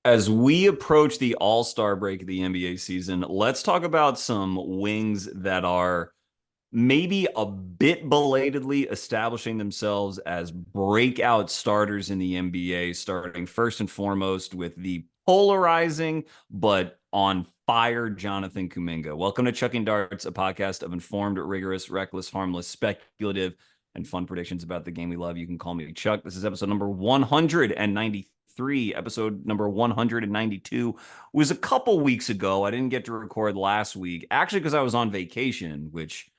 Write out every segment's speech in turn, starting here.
As we approach the All-Star break of the NBA season, let's talk about some wings that are maybe a bit belatedly establishing themselves as breakout starters in the NBA, starting first and foremost with the polarizing but on fire Jonathan Kuminga. Welcome to Chucking Darts, a podcast of informed, rigorous, reckless, harmless, speculative, and fun predictions about the game we love. You can call me Chuck. This is episode number 193. Episode number 192 was a couple weeks ago. I didn't get to record last week, actually, because I was on vacation, which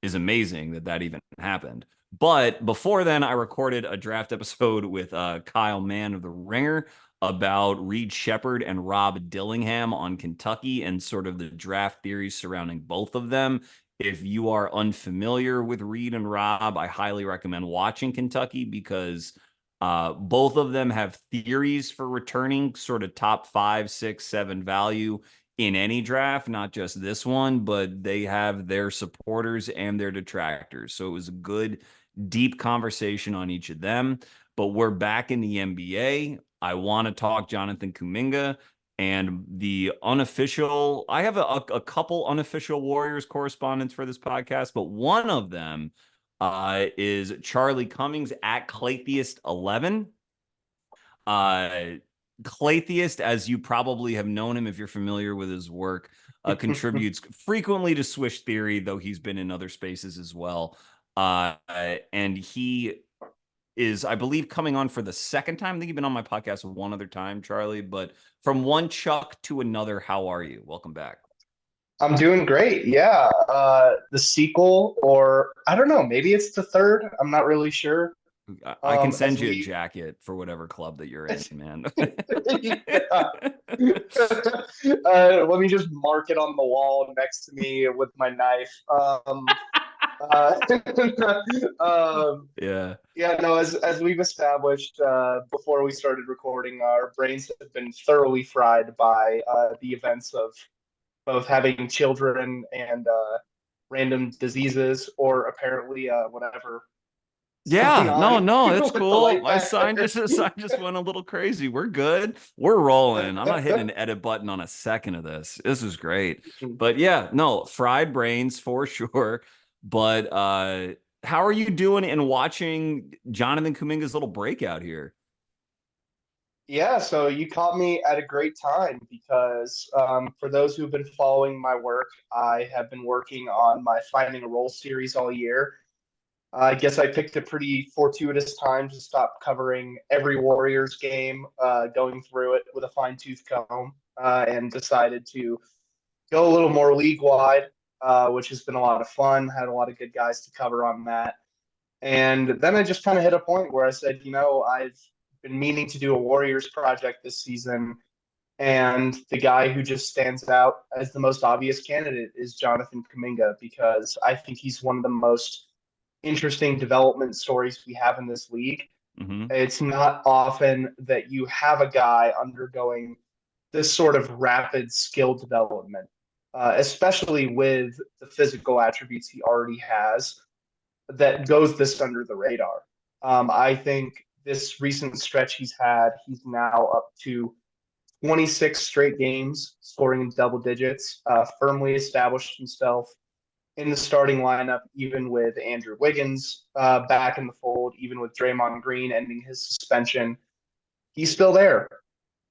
is amazing that even happened. But before then, I recorded a draft episode with Kyle Mann of The Ringer about Reed Shepherd and Rob Dillingham on Kentucky and sort of the draft theories surrounding both of them. If you are unfamiliar with Reed and Rob, I highly recommend watching Kentucky because both of them have theories for returning sort of top 5, 6, 7 value in any draft, not just this one, but they have their supporters and their detractors. So it was a good, deep conversation on each of them. But we're back in the NBA. I want to talk Jonathan Kuminga and the unofficial. I have a couple unofficial Warriors correspondents for this podcast, but one of them is Charlie Cummings at Claytheist11. Uh, Claytheist, as you probably have known him if you're familiar with his work, contributes frequently to Swish theory, though he's been in other spaces as well. And he is, I believe, coming on for the second time. I think you've been on my podcast one other time, Charlie. But from one Chuck to another, how are you? Welcome back. I'm doing great. Yeah. The sequel, or I don't know, maybe it's the third. I'm not really sure. I can send As you a we, jacket for whatever club that you're in, man. yeah. Let me just mark it on the wall next to me with my knife. Uh, Yeah. yeah, no, as we've established before we started recording, our brains have been thoroughly fried by the events of both having children and random diseases, or apparently whatever is going Yeah, no, on no, it's with the cool. light My back sign there. just the sign just went a little crazy. We're good. We're rolling. I'm not hitting an edit button on a second of this. This is great. But yeah, no, fried brains for sure. But how are you doing in watching Jonathan Kuminga's little breakout here? Yeah, so you caught me at a great time because for those who've been following my work, I have been working on my Finding a Role series all year. I guess I picked a pretty fortuitous time to stop covering every Warriors game, going through it with a fine-tooth comb, and decided to go a little more league wide, which has been a lot of fun. Had a lot of good guys to cover on that. And then I just kind of hit a point where I said, I've been meaning to do a Warriors project this season. And the guy who just stands out as the most obvious candidate is Jonathan Kuminga, because I think he's one of the most interesting development stories we have in this league. Hmm. It's not often that you have a guy undergoing this sort of rapid skill development, especially with the physical attributes he already has, that goes this under the radar. I think this recent stretch he's now up to 26 straight games scoring in double digits, firmly established himself in the starting lineup, even with Andrew Wiggins back in the fold, even with Draymond Green ending his suspension. He's still there.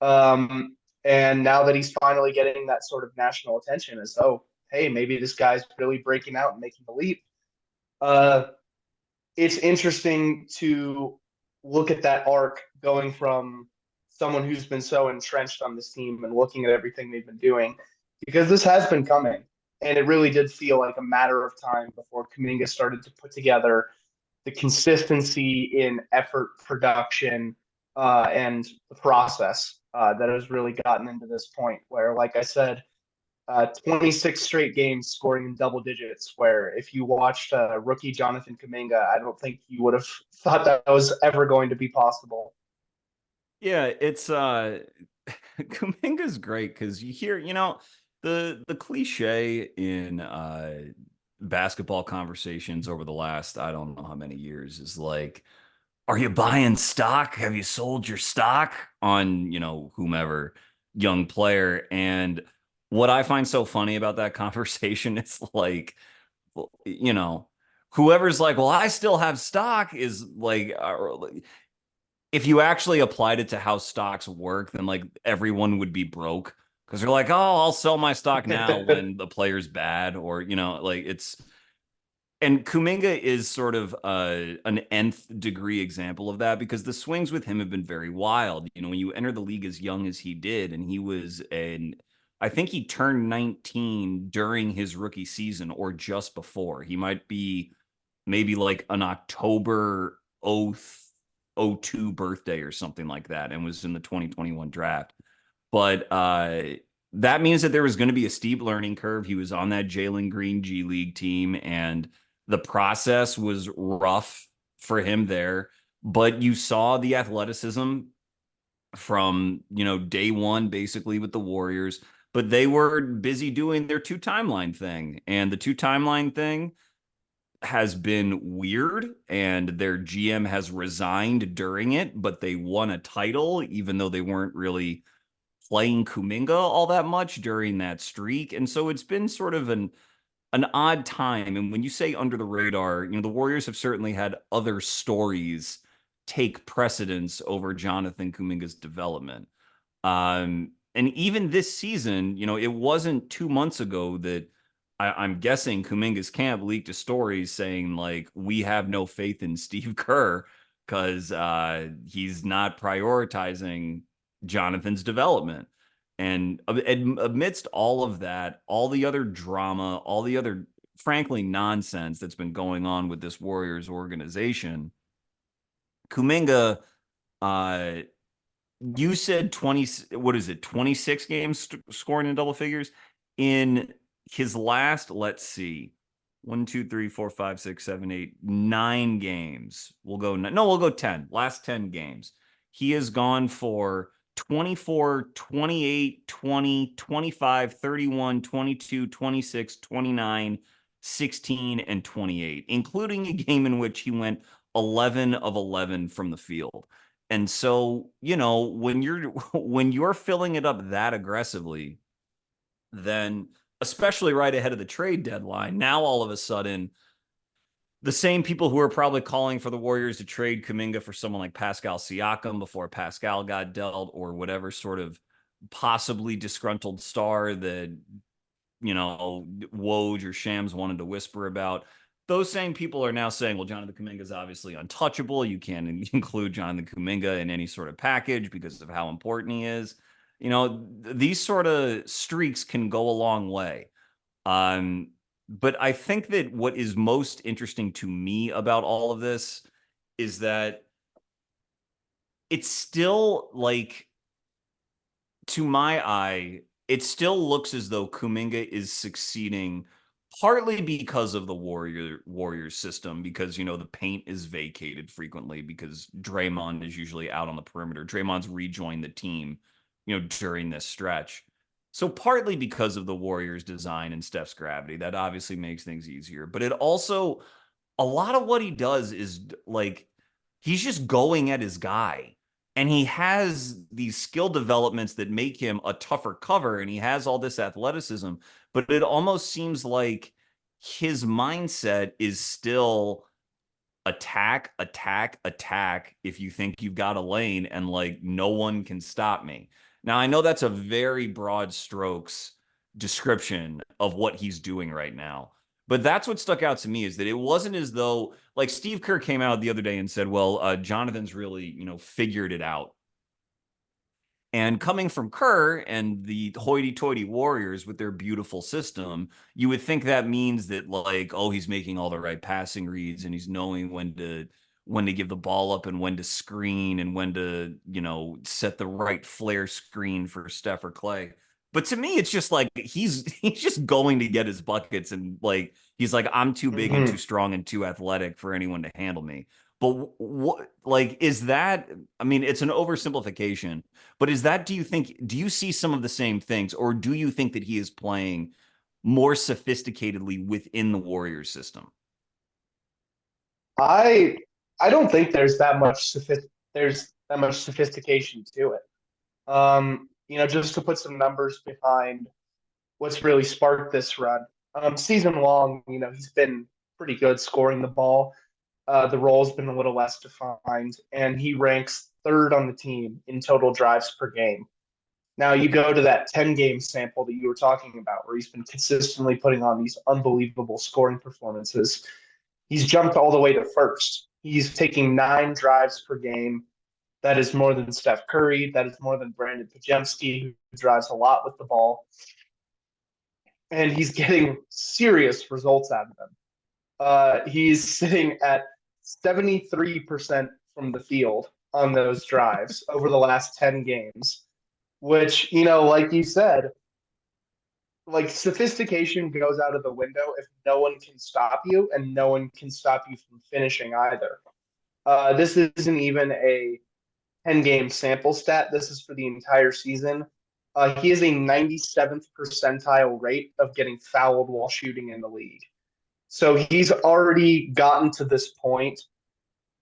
Um, and now that he's finally getting that sort of national attention, as oh, hey, maybe this guy's really breaking out and making the leap. Uh, it's interesting to look at that arc going from someone who's been so entrenched on this team and looking at everything they've been doing, because this has been coming. And it really did feel like a matter of time before Kuminga started to put together the consistency in effort, production, and the process that has really gotten into this point where, like I said, 26 straight games scoring in double digits. Where if you watched rookie Jonathan Kuminga, I don't think you would have thought that was ever going to be possible. Yeah, it's Kuminga's great because you hear, the cliche in basketball conversations over the last I don't know how many years is like, are you buying stock? Have you sold your stock on, whomever young player? And what I find so funny about that conversation is like, you know, whoever's like, well, I still have stock is like, if you actually applied it to how stocks work, then like everyone would be broke because they're like, oh, I'll sell my stock now when the player's bad, or, like it's, and Kuminga is sort of an nth degree example of that because the swings with him have been very wild. When you enter the league as young as he did, and he was I think he turned 19 during his rookie season or just before. He might be maybe like an October 02 birthday or something like that, and was in the 2021 draft. But that means that there was going to be a steep learning curve. He was on that Jalen Green G League team, and the process was rough for him there. But you saw the athleticism from, day one, basically with the Warriors. But they were busy doing their two timeline thing. And the two timeline thing has been weird, and their GM has resigned during it, but they won a title, even though they weren't really playing Kuminga all that much during that streak. And so it's been sort of an odd time. And when you say under the radar, the Warriors have certainly had other stories take precedence over Jonathan Kuminga's development. And even this season, it wasn't 2 months ago that I'm guessing Kuminga's camp leaked a story saying like, we have no faith in Steve Kerr because he's not prioritizing Jonathan's development. And amidst all of that, all the other drama, all the other, frankly, nonsense that's been going on with this Warriors organization, Kuminga, uh, you said 20, what is it, 26 games scoring in double figures? In his last, let's see, 1, 2, 3, 4, 5, 6, 7, 8, 9 games. We'll go 10. Last 10 games. He has gone for 24, 28, 20, 25, 31, 22, 26, 29, 16, and 28, including a game in which he went 11 of 11 from the field. And so, when you're when you're filling it up that aggressively, then especially right ahead of the trade deadline, now all of a sudden the same people who are probably calling for the Warriors to trade Kuminga for someone like Pascal Siakam before Pascal got dealt, or whatever sort of possibly disgruntled star that, Woj or Shams wanted to whisper about. Those same people are now saying, well, Jonathan Kuminga is obviously untouchable. You can't include Jonathan Kuminga in any sort of package because of how important he is. These sort of streaks can go a long way. Um, but I think that what is most interesting to me about all of this is that it's still like, to my eye, it still looks as though Kuminga is succeeding partly because of the Warriors system, because the paint is vacated frequently because Draymond is usually out on the perimeter. Draymond's rejoined the team, during this stretch. So partly because of the Warriors design and Steph's gravity, that obviously makes things easier. But it also, a lot of what he does is like, he's just going at his guy. And he has these skill developments that make him a tougher cover, and he has all this athleticism, but it almost seems like his mindset is still attack, attack, attack if you think you've got a lane, and like, no one can stop me. Now, I know that's a very broad strokes description of what he's doing right now. But that's what stuck out to me, is that it wasn't as though, like, Steve Kerr came out the other day and said, well, Jonathan's really, figured it out. And coming from Kerr and the hoity-toity Warriors with their beautiful system, you would think that means that, like, oh, he's making all the right passing reads and he's knowing when to give the ball up and when to screen and when to, set the right flare screen for Steph or Clay. But to me, it's just like he's just going to get his buckets, and like, he's like, I'm too big and too Mhm. strong and too athletic for anyone to handle me. But what, like, is that? I mean, it's an oversimplification, but do you see some of the same things, or do you think that he is playing more sophisticatedly within the Warriors system? I I don't think there's that much sophistication to it. Just to put some numbers behind what's really sparked this run. Season long, he's been pretty good scoring the ball. The role's been a little less defined, and he ranks third on the team in total drives per game. Now you go to that 10 game sample that you were talking about, where he's been consistently putting on these unbelievable scoring performances. He's jumped all the way to first. He's taking 9 drives per game. That is more than Steph Curry. That is more than Brandon Pajemski, who drives a lot with the ball. And he's getting serious results out of them. He's sitting at 73% from the field on those drives over the last 10 games, which, like you said, like sophistication goes out of the window if no one can stop you and no one can stop you from finishing either. This isn't even a 10 game sample stat. This is for the entire season. He has a 97th percentile rate of getting fouled while shooting in the league. So he's already gotten to this point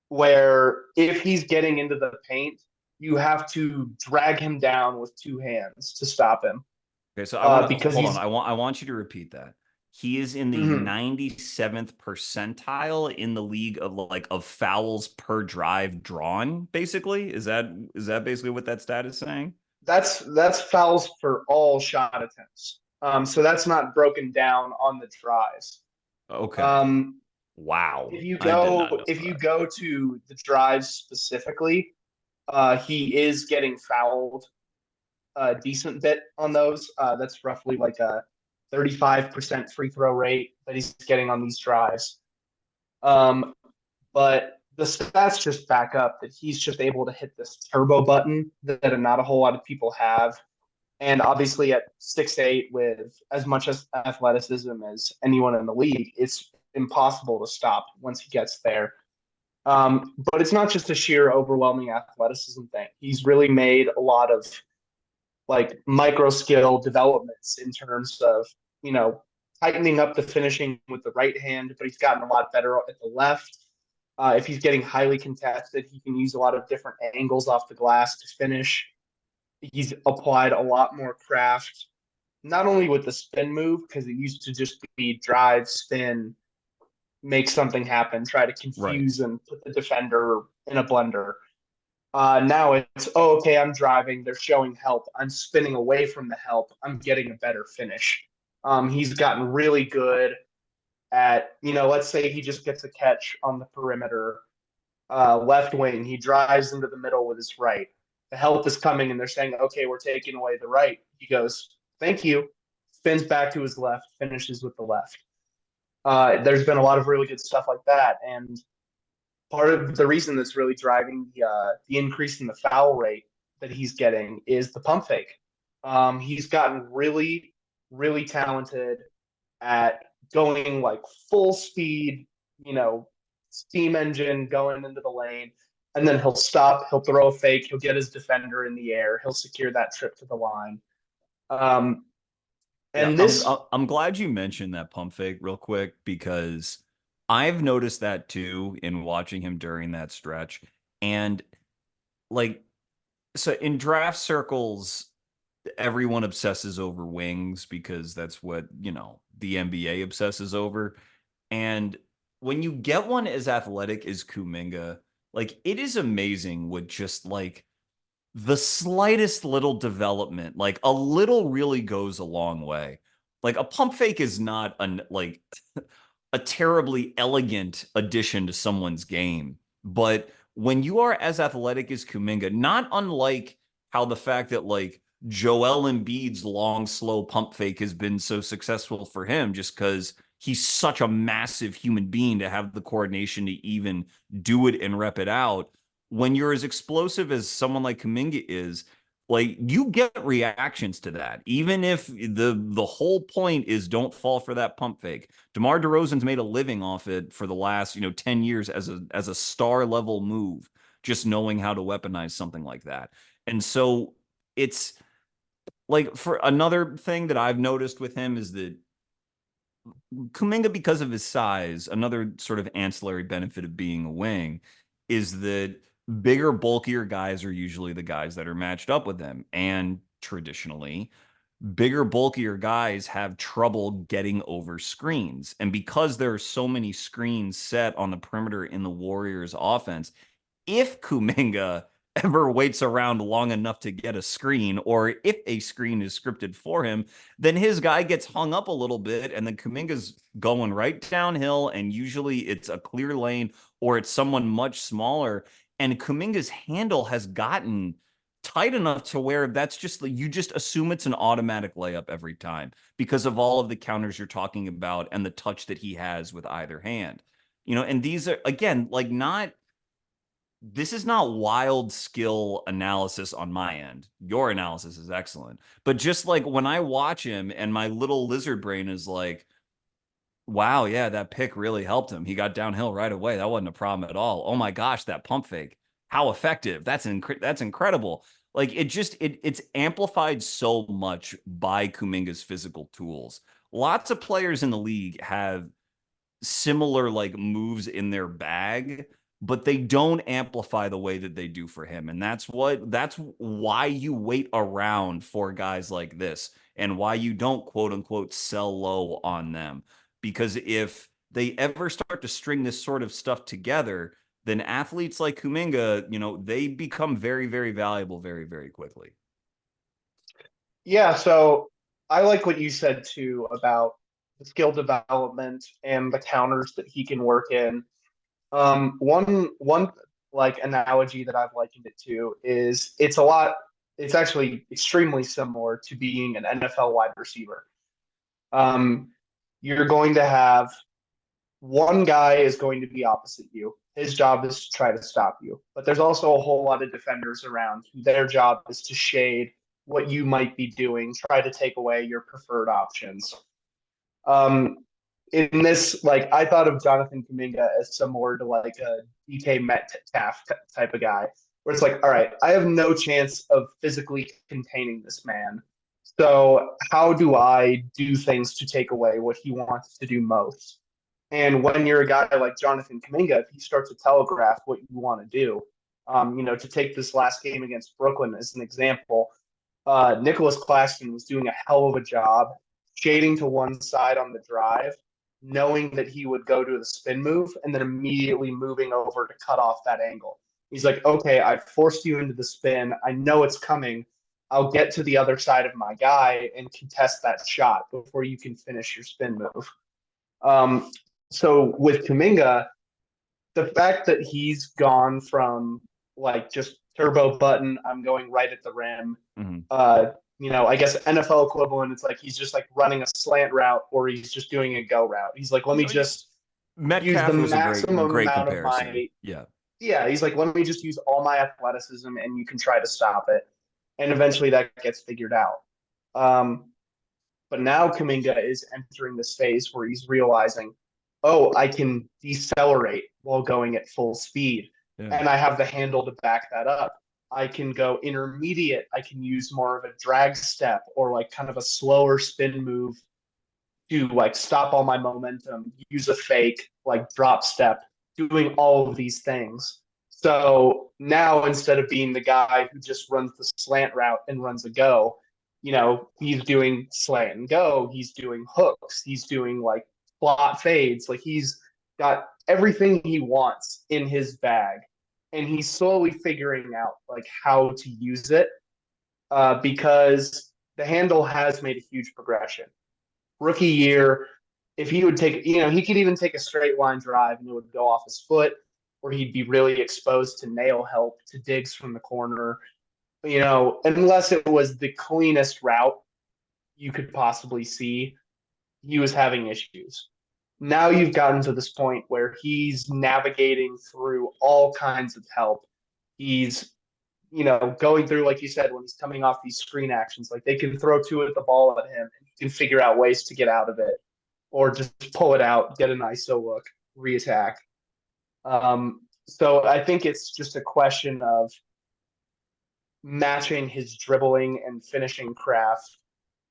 where if he's getting into the paint, you have to drag him down with 2 hands to stop him. Okay, so I want to Because hold on. he's I want you to repeat that. He is in the mhm. 97th percentile in the league of fouls per drive drawn, basically. Is that basically what that stat is saying? That's fouls for all shot attempts. So that's not broken down on the drives. Okay. Um, Wow. if you I did go not know if you that. go to the drives specifically, he is getting fouled a decent bit on those. That's roughly like a 35% free throw rate that he's getting on these drives. Um, but the stats just back up that he's just able to hit this turbo button that not a whole lot of people have. And obviously, at 6'8", with as much as athleticism as anyone in the league, it's impossible to stop once he gets there. But it's not just a sheer overwhelming athleticism thing. He's really made a lot of like micro skill developments in terms of, you know, tightening up the finishing with the right hand, but he's gotten a lot better at the left. If he's getting highly contested, he can use a lot of different angles off the glass to finish. He's applied a lot more craft, not only with the spin move, because it used to just be drive, spin, make something happen, try to Right. confuse and put the defender in a blender. Now it's, oh, okay, I'm driving. They're showing help. I'm spinning away from the help. I'm getting a better finish. He's gotten really good at, let's say he just gets a catch on the perimeter, left wing. He drives into the middle with his right. The help is coming and they're saying, okay, we're taking away the right. He goes, thank you. Spins back to his left, finishes with the left. There's been a lot of really good stuff like that. And part of the reason that's really driving the increase in the foul rate that he's getting is the pump fake. He's gotten really, really talented at going like full speed, you know, steam engine going into the lane, and then he'll stop, he'll throw a fake, he'll get his defender in the air, he'll secure that trip to the line. Um, Yeah, and I'm this, I'm glad you mentioned that pump fake real quick because I've noticed that too in watching him during that stretch. And like so in draft circles, everyone obsesses over wings because that's what, the NBA obsesses over. And when you get one as athletic as Kuminga, like it is amazing what just like the slightest little development, like a little really goes a long way. Like a pump fake is not an like a terribly elegant addition to someone's game, but when you are as athletic as Kuminga, not unlike how the fact that like Joel Embiid's long, slow pump fake has been so successful for him, just because he's such a massive human being to have the coordination to even do it and rep it out when you're as explosive as someone like Kuminga is, like you get reactions to that, even if the whole point is don't fall for that pump fake. DeMar DeRozan's made a living off it for the last 10 years as a star level move, just knowing how to weaponize something like that. And so it's like for another thing that I've noticed with him is that Kuminga, because of his size, another sort of ancillary benefit of being a wing is that bigger, bulkier guys are usually the guys that are matched up with them. And traditionally, bigger, bulkier guys have trouble getting over screens. And because there are so many screens set on the perimeter in the Warriors offense, if Kuminga ever waits around long enough to get a screen, or if a screen is scripted for him, then his guy gets hung up a little bit, and then Kuminga's going right downhill, and usually it's a clear lane or it's someone much smaller. And Kuminga's handle has gotten tight enough to where that's just you just assume it's an automatic layup every time because of all of the counters you're talking about and the touch that he has with either hand. And these are again like not this is not wild skill analysis on my end. Your analysis is excellent. But just like when I watch him and my little lizard brain is like, wow, yeah, that pick really helped him. He got downhill right away. That wasn't a problem at all. Oh my gosh, that pump fake. How effective. That's incredible. Like it's amplified so much by Kuminga's physical tools. Lots of players in the league have similar like moves in their bag, but they don't amplify the way that they do for him. And that's why you wait around for guys like this and why you don't quote unquote sell low on them. Because if they ever start to string this sort of stuff together, then athletes like Kuminga, they become very, very valuable very, very quickly. Yeah, so I like what you said too about the skill development and the counters that he can work in. One like analogy that I've likened it to is it's actually extremely similar to being an NFL wide receiver. Um, you're going to have one guy is going to be opposite you. His job is to try to stop you. But there's also a whole lot of defenders around who their job is to shade what you might be doing, try to take away your preferred options. Um, in this, like I thought of Jonathan Kuminga as similar to like a DK Metcalf type of guy, where it's like, all right, I have no chance of physically containing this man. So how do I do things to take away what he wants to do most? And when you're a guy like Jonathan Kuminga, if he starts to telegraph what you want to do, to take this last game against Brooklyn as an example, Nicholas Claxton was doing a hell of a job shading to one side on the drive, knowing that he would go to the spin move and then immediately moving over to cut off that angle. He's like, okay, I forced you into the spin. I know it's coming. I'll get to the other side of my guy and contest that shot before you can finish your spin move. Um, so with Kuminga, the fact that he's gone from like just turbo button, I'm going right at the rim. Mm-hmm. I guess NFL equivalent, it's like he's just like running a slant route or he's just doing a go route. He's like, let me just use the Metcalf was a maximum great amount of comparison. my Yeah. yeah, he's like, let me just use all my athleticism and you can try to stop it. And eventually that gets figured out. But now Kuminga is entering this phase where he's realizing, oh, I can decelerate while going at full speed. Yeah. And I have the handle to back that up. I can go intermediate. I can use more of a drag step or like kind of a slower spin move to like stop all my momentum, use a fake, like drop step, doing all of these things. So now instead of being the guy who just runs the slant route and runs a go, he's doing slant and go, he's doing hooks, he's doing like plot fades, like he's got everything he wants in his bag. And he's slowly figuring out like how to use it because the handle has made a huge progression rookie year, if he would take, he could even take a straight line drive and it would go off his foot, or he'd be really exposed to nail help, to digs from the corner, unless it was the cleanest route you could possibly see, he was having issues. Now you've gotten to this point where he's navigating through all kinds of help. He's going through, like you said, when he's coming off these screen actions, like they can throw two at the ball at him and he can figure out ways to get out of it or just pull it out, get an ISO look, reattack. So I think it's just a question of matching his dribbling and finishing craft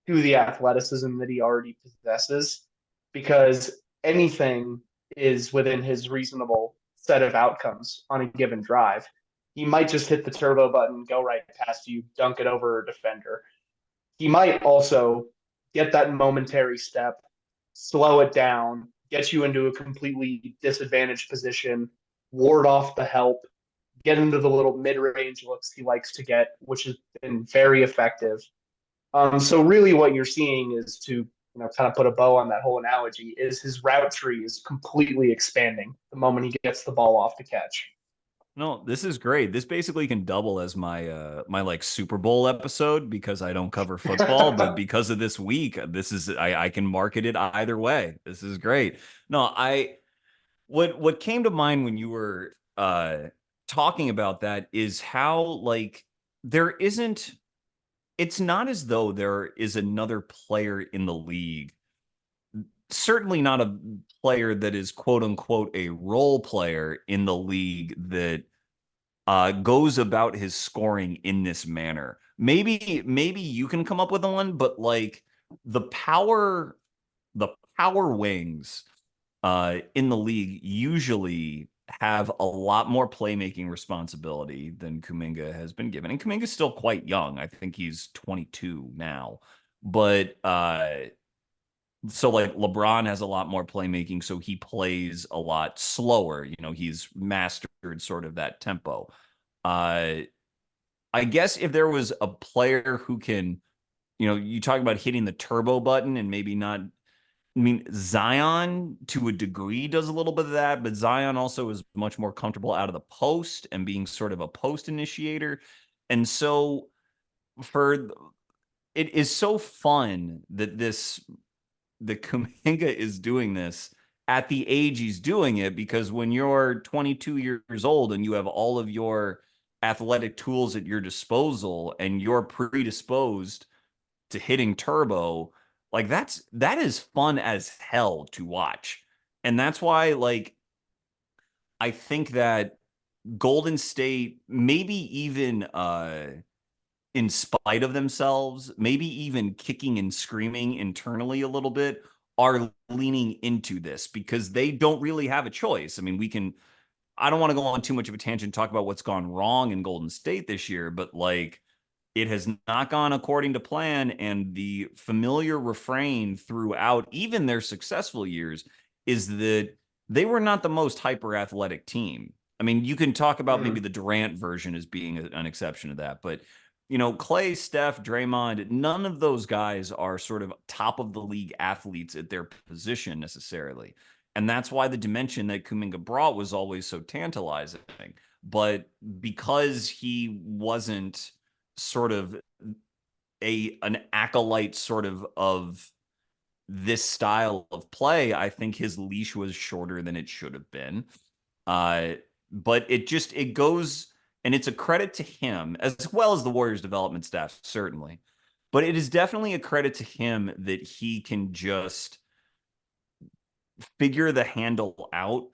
to the athleticism that he already possesses, because anything is within his reasonable set of outcomes on a given drive. He might just hit the turbo button, go right past you, dunk it over a defender. He might also get that momentary step, slow it down, get you into a completely disadvantaged position, ward off the help, get into the little mid-range looks he likes to get, which has been very effective. So really what you're seeing is, to kind of put a bow on that whole analogy, is his route tree is completely expanding the moment he gets the ball off the catch. No, this is great. This basically can double as my like Super Bowl episode because I don't cover football, but because of this week, this is I can market it either way. This is great. No, I what came to mind when you were talking about that is how like there isn't it's not as though there is another player in the league, certainly not a player that is quote unquote a role player in the league that goes about his scoring in this manner. Maybe you can come up with one, but like the power the power wings in the league usually have a lot more playmaking responsibility than Kuminga has been given. And Kuminga's still quite young. I think he's 22 now. But so like LeBron has a lot more playmaking, so he plays a lot slower. He's mastered sort of that tempo. Uh, I guess if there was a player who can, you talk about hitting the turbo button and maybe not. I mean, Zion to a degree does a little bit of that, but Zion also is much more comfortable out of the post and being sort of a post initiator. And so for it is so fun that the Kuminga is doing this at the age he's doing it, because when you're 22 years old and you have all of your athletic tools at your disposal and you're predisposed to hitting turbo, like that is fun as hell to watch. And that's why like I think that Golden State, maybe even in spite of themselves, maybe even kicking and screaming internally a little bit, are leaning into this because they don't really have a choice. I mean, I don't want to go on too much of a tangent and talk about what's gone wrong in Golden State this year, but like it has not gone according to plan. And the familiar refrain throughout even their successful years is that they were not the most hyper athletic team. I mean, you can talk about maybe the Durant version as being an exception to that, but Clay, Steph, Draymond, none of those guys are sort of top of the league athletes at their position necessarily. And that's why the dimension that Kuminga brought was always so tantalizing. But because he wasn't sort of an acolyte of this style of play, I think his leash was shorter than it should have been. But it goes, and it's a credit to him as well as the Warriors development staff, certainly. But it is definitely a credit to him that he can just figure the handle out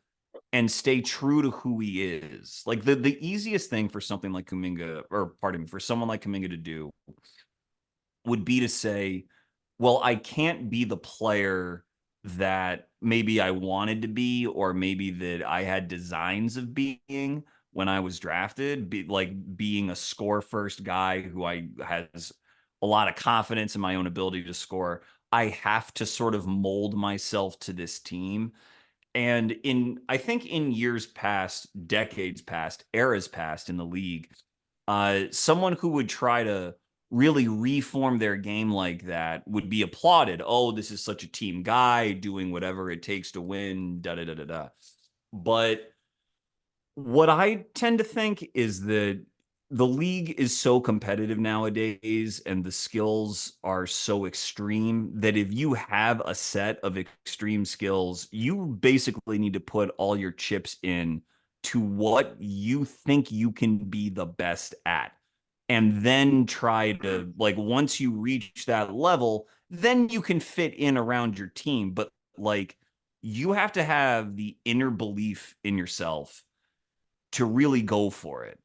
and stay true to who he is. Like the easiest thing for something like Kuminga, or pardon me, for someone like Kuminga to do would be to say, well, I can't be the player that maybe I wanted to be, or maybe that I had designs of being when I was drafted, like being a score first guy who has a lot of confidence in my own ability to score. I have to sort of mold myself to this team. And I think in years past, decades past, eras past in the league, someone who would try to really reform their game like that would be applauded. Oh, this is such a team guy doing whatever it takes to win, da da da da da. But what I tend to think is that the league is so competitive nowadays and the skills are so extreme that if you have a set of extreme skills, you basically need to put all your chips in to what you think you can be the best at. And then try to, like, once you reach that level, then you can fit in around your team. But like, you have to have the inner belief in yourself to really go for it.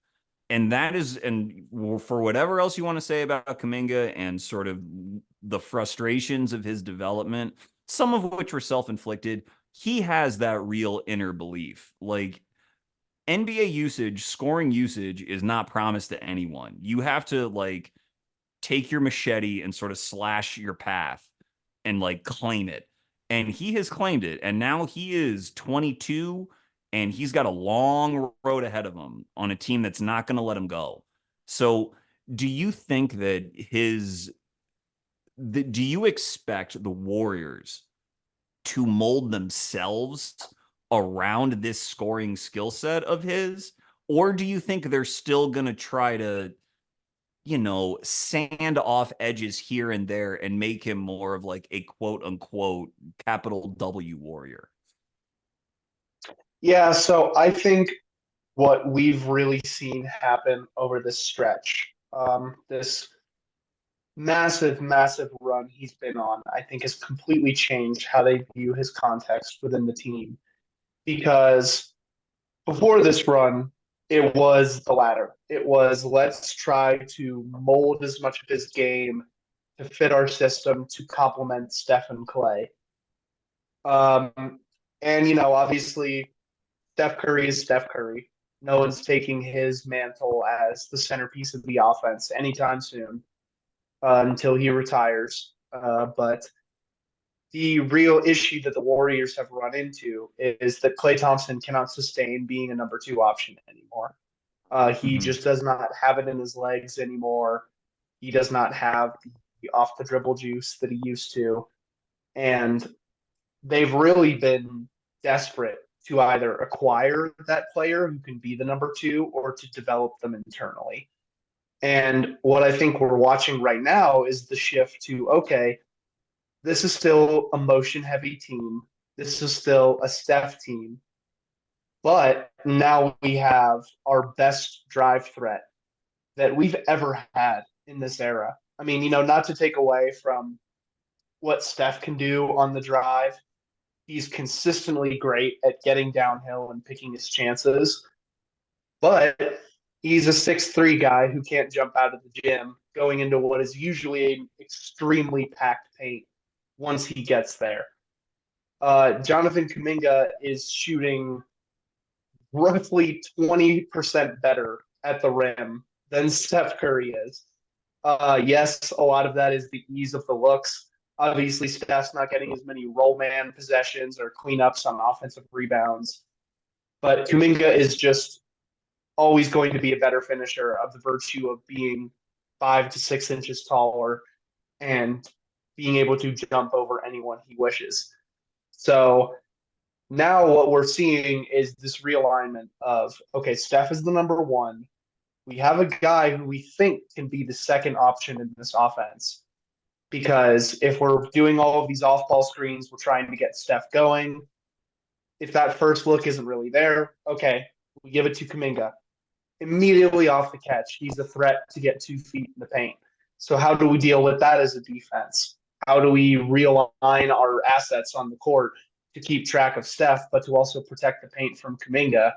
And that is, and for whatever else you want to say about Kuminga and sort of the frustrations of his development, some of which were self-inflicted, he has that real inner belief. Like, NBA usage, scoring usage is not promised to anyone. You have to like take your machete and sort of slash your path and like claim it. And he has claimed it. And now he is 22 and he's got a long road ahead of him on a team that's not going to let him go. So, do you think that do you expect the Warriors to mold themselves around this scoring skill set of his? Or do you think they're still going to try to, sand off edges here and there and make him more of like a quote unquote capital W warrior? Yeah, so I think what we've really seen happen over this stretch, this massive, massive run he's been on, I think has completely changed how they view his context within the team. Because before this run, it was the latter. It was let's try to mold as much of his game to fit our system to complement Steph and Clay. Um, and, obviously, Steph Curry is Steph Curry. No one's taking his mantle as the centerpiece of the offense anytime soon until he retires. But the real issue that the Warriors have run into is that Klay Thompson cannot sustain being a number two option anymore. He Mm-hmm. just does not have it in his legs anymore. He does not have the off the dribble juice that he used to. And they've really been desperate to either acquire that player who can be the number two or to develop them internally. And what I think we're watching right now is the shift to okay, this is still a motion heavy team. This is still a Steph team. But now we have our best drive threat that we've ever had in this era. I mean, not to take away from what Steph can do on the drive. He's consistently great at getting downhill and picking his chances, but he's a 6'3" guy who can't jump out of the gym going into what is usually an extremely packed paint once he gets there. Jonathan Kuminga is shooting roughly 20% better at the rim than Steph Curry is. Yes, a lot of that is the ease of the looks. Obviously, Steph's not getting as many roll man possessions or cleanups on offensive rebounds, but Kuminga is just always going to be a better finisher of the virtue of being 5 to 6 inches taller and being able to jump over anyone he wishes. So now what we're seeing is this realignment of okay, Steph is the number one. We have a guy who we think can be the second option in this offense. Because if we're doing all of these off ball screens, we're trying to get Steph going. If that first look isn't really there, okay, we give it to Kuminga. Immediately off the catch, he's a threat to get 2 feet in the paint. So, how do we deal with that as a defense? How do we realign our assets on the court to keep track of Steph, but to also protect the paint from Kuminga?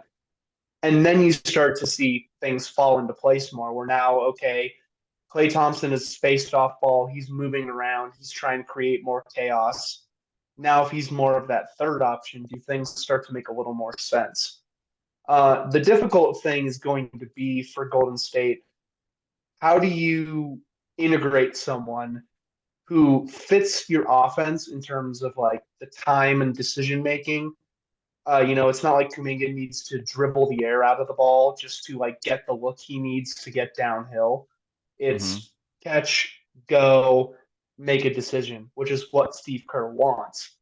And then you start to see things fall into place more. We're now, okay, Klay Thompson is spaced off ball. He's moving around. He's trying to create more chaos. Now, if he's more of that third option, do things start to make a little more sense? The difficult thing is going to be for Golden State. How do you integrate someone who fits your offense in terms of like the time and decision making? It's not like Kuminga needs to dribble the air out of the ball just to like get the look he needs to get downhill. Mm-hmm. It's catch, go, make a decision, which is what Steve Kerr wants.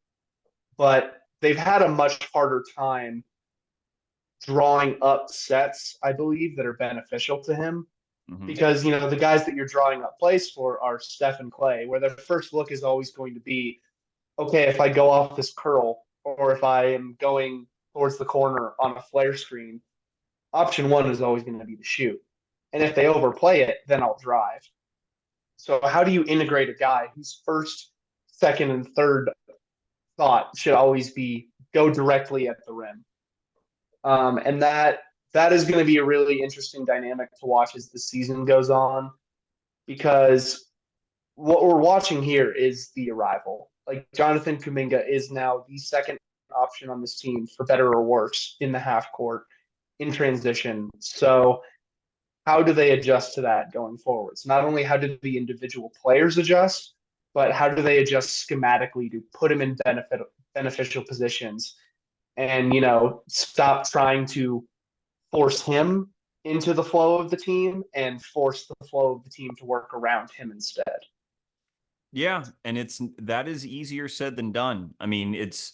But they've had a much harder time drawing up sets, I believe, that are beneficial to him. Mm-hmm. Because, the guys that you're drawing up plays for are Steph and Clay, where their first look is always going to be, okay, if I go off this curl or if I am going towards the corner on a flare screen, option one is always going to be to shoot. And if they overplay it, then I'll drive. So how do you integrate a guy whose first, second, and third thought should always be go directly at the rim? And that is going to be a really interesting dynamic to watch as the season goes on, because what we're watching here is the arrival. Like Jonathan Kuminga is now the second option on this team, for better or worse, in the half court in transition. So how do they adjust to that going forwards? Not only how do the individual players adjust, but how do they adjust schematically to put him in beneficial positions and stop trying to force him into the flow of the team and force the flow of the team to work around him instead. Yeah, and that is easier said than done. I mean, it's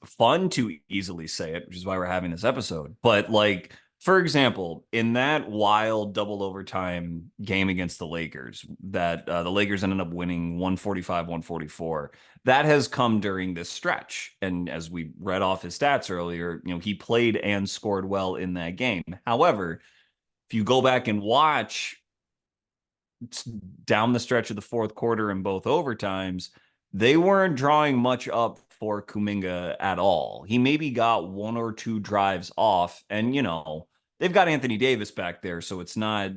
fun to easily say it, which is why we're having this episode. But like, for example, in that wild double overtime game against the Lakers, that the Lakers ended up winning 145-144. That has come during this stretch. And as we read off his stats earlier, he played and scored well in that game. However, if you go back and watch down the stretch of the fourth quarter in both overtimes, they weren't drawing much up for Kuminga at all. He maybe got one or two drives off, and they've got Anthony Davis back there, so it's not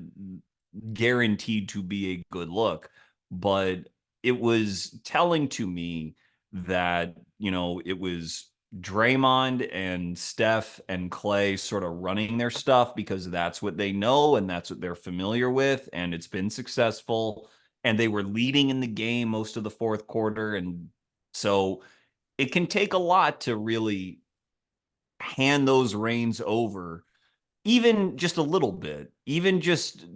guaranteed to be a good look. But it was telling to me that it was Draymond and Steph and Clay sort of running their stuff because that's what they know and that's what they're familiar with, and it's been successful. And they were leading in the game most of the fourth quarter, and so it can take a lot to really hand those reins over, even just a little bit, even just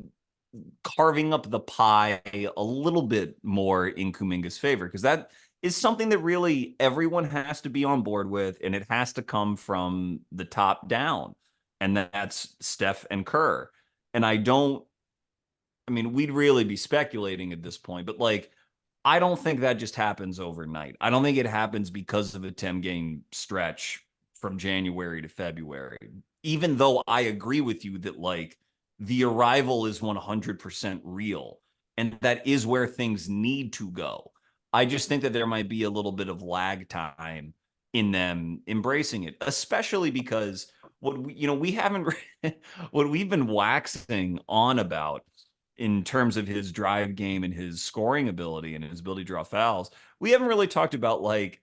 carving up the pie a little bit more in Kuminga's favor, because that is something that really everyone has to be on board with, and it has to come from the top down, and that's Steph and Kerr. And I mean, we'd really be speculating at this point, but like, I don't think that just happens overnight. I don't think it happens because of a 10-game stretch from January to February. Even though I agree with you that like the arrival is 100% real and that is where things need to go. I just think that there might be a little bit of lag time in them embracing it, especially because we haven't what we've been waxing on about in terms of his drive game and his scoring ability and his ability to draw fouls. We haven't really talked about like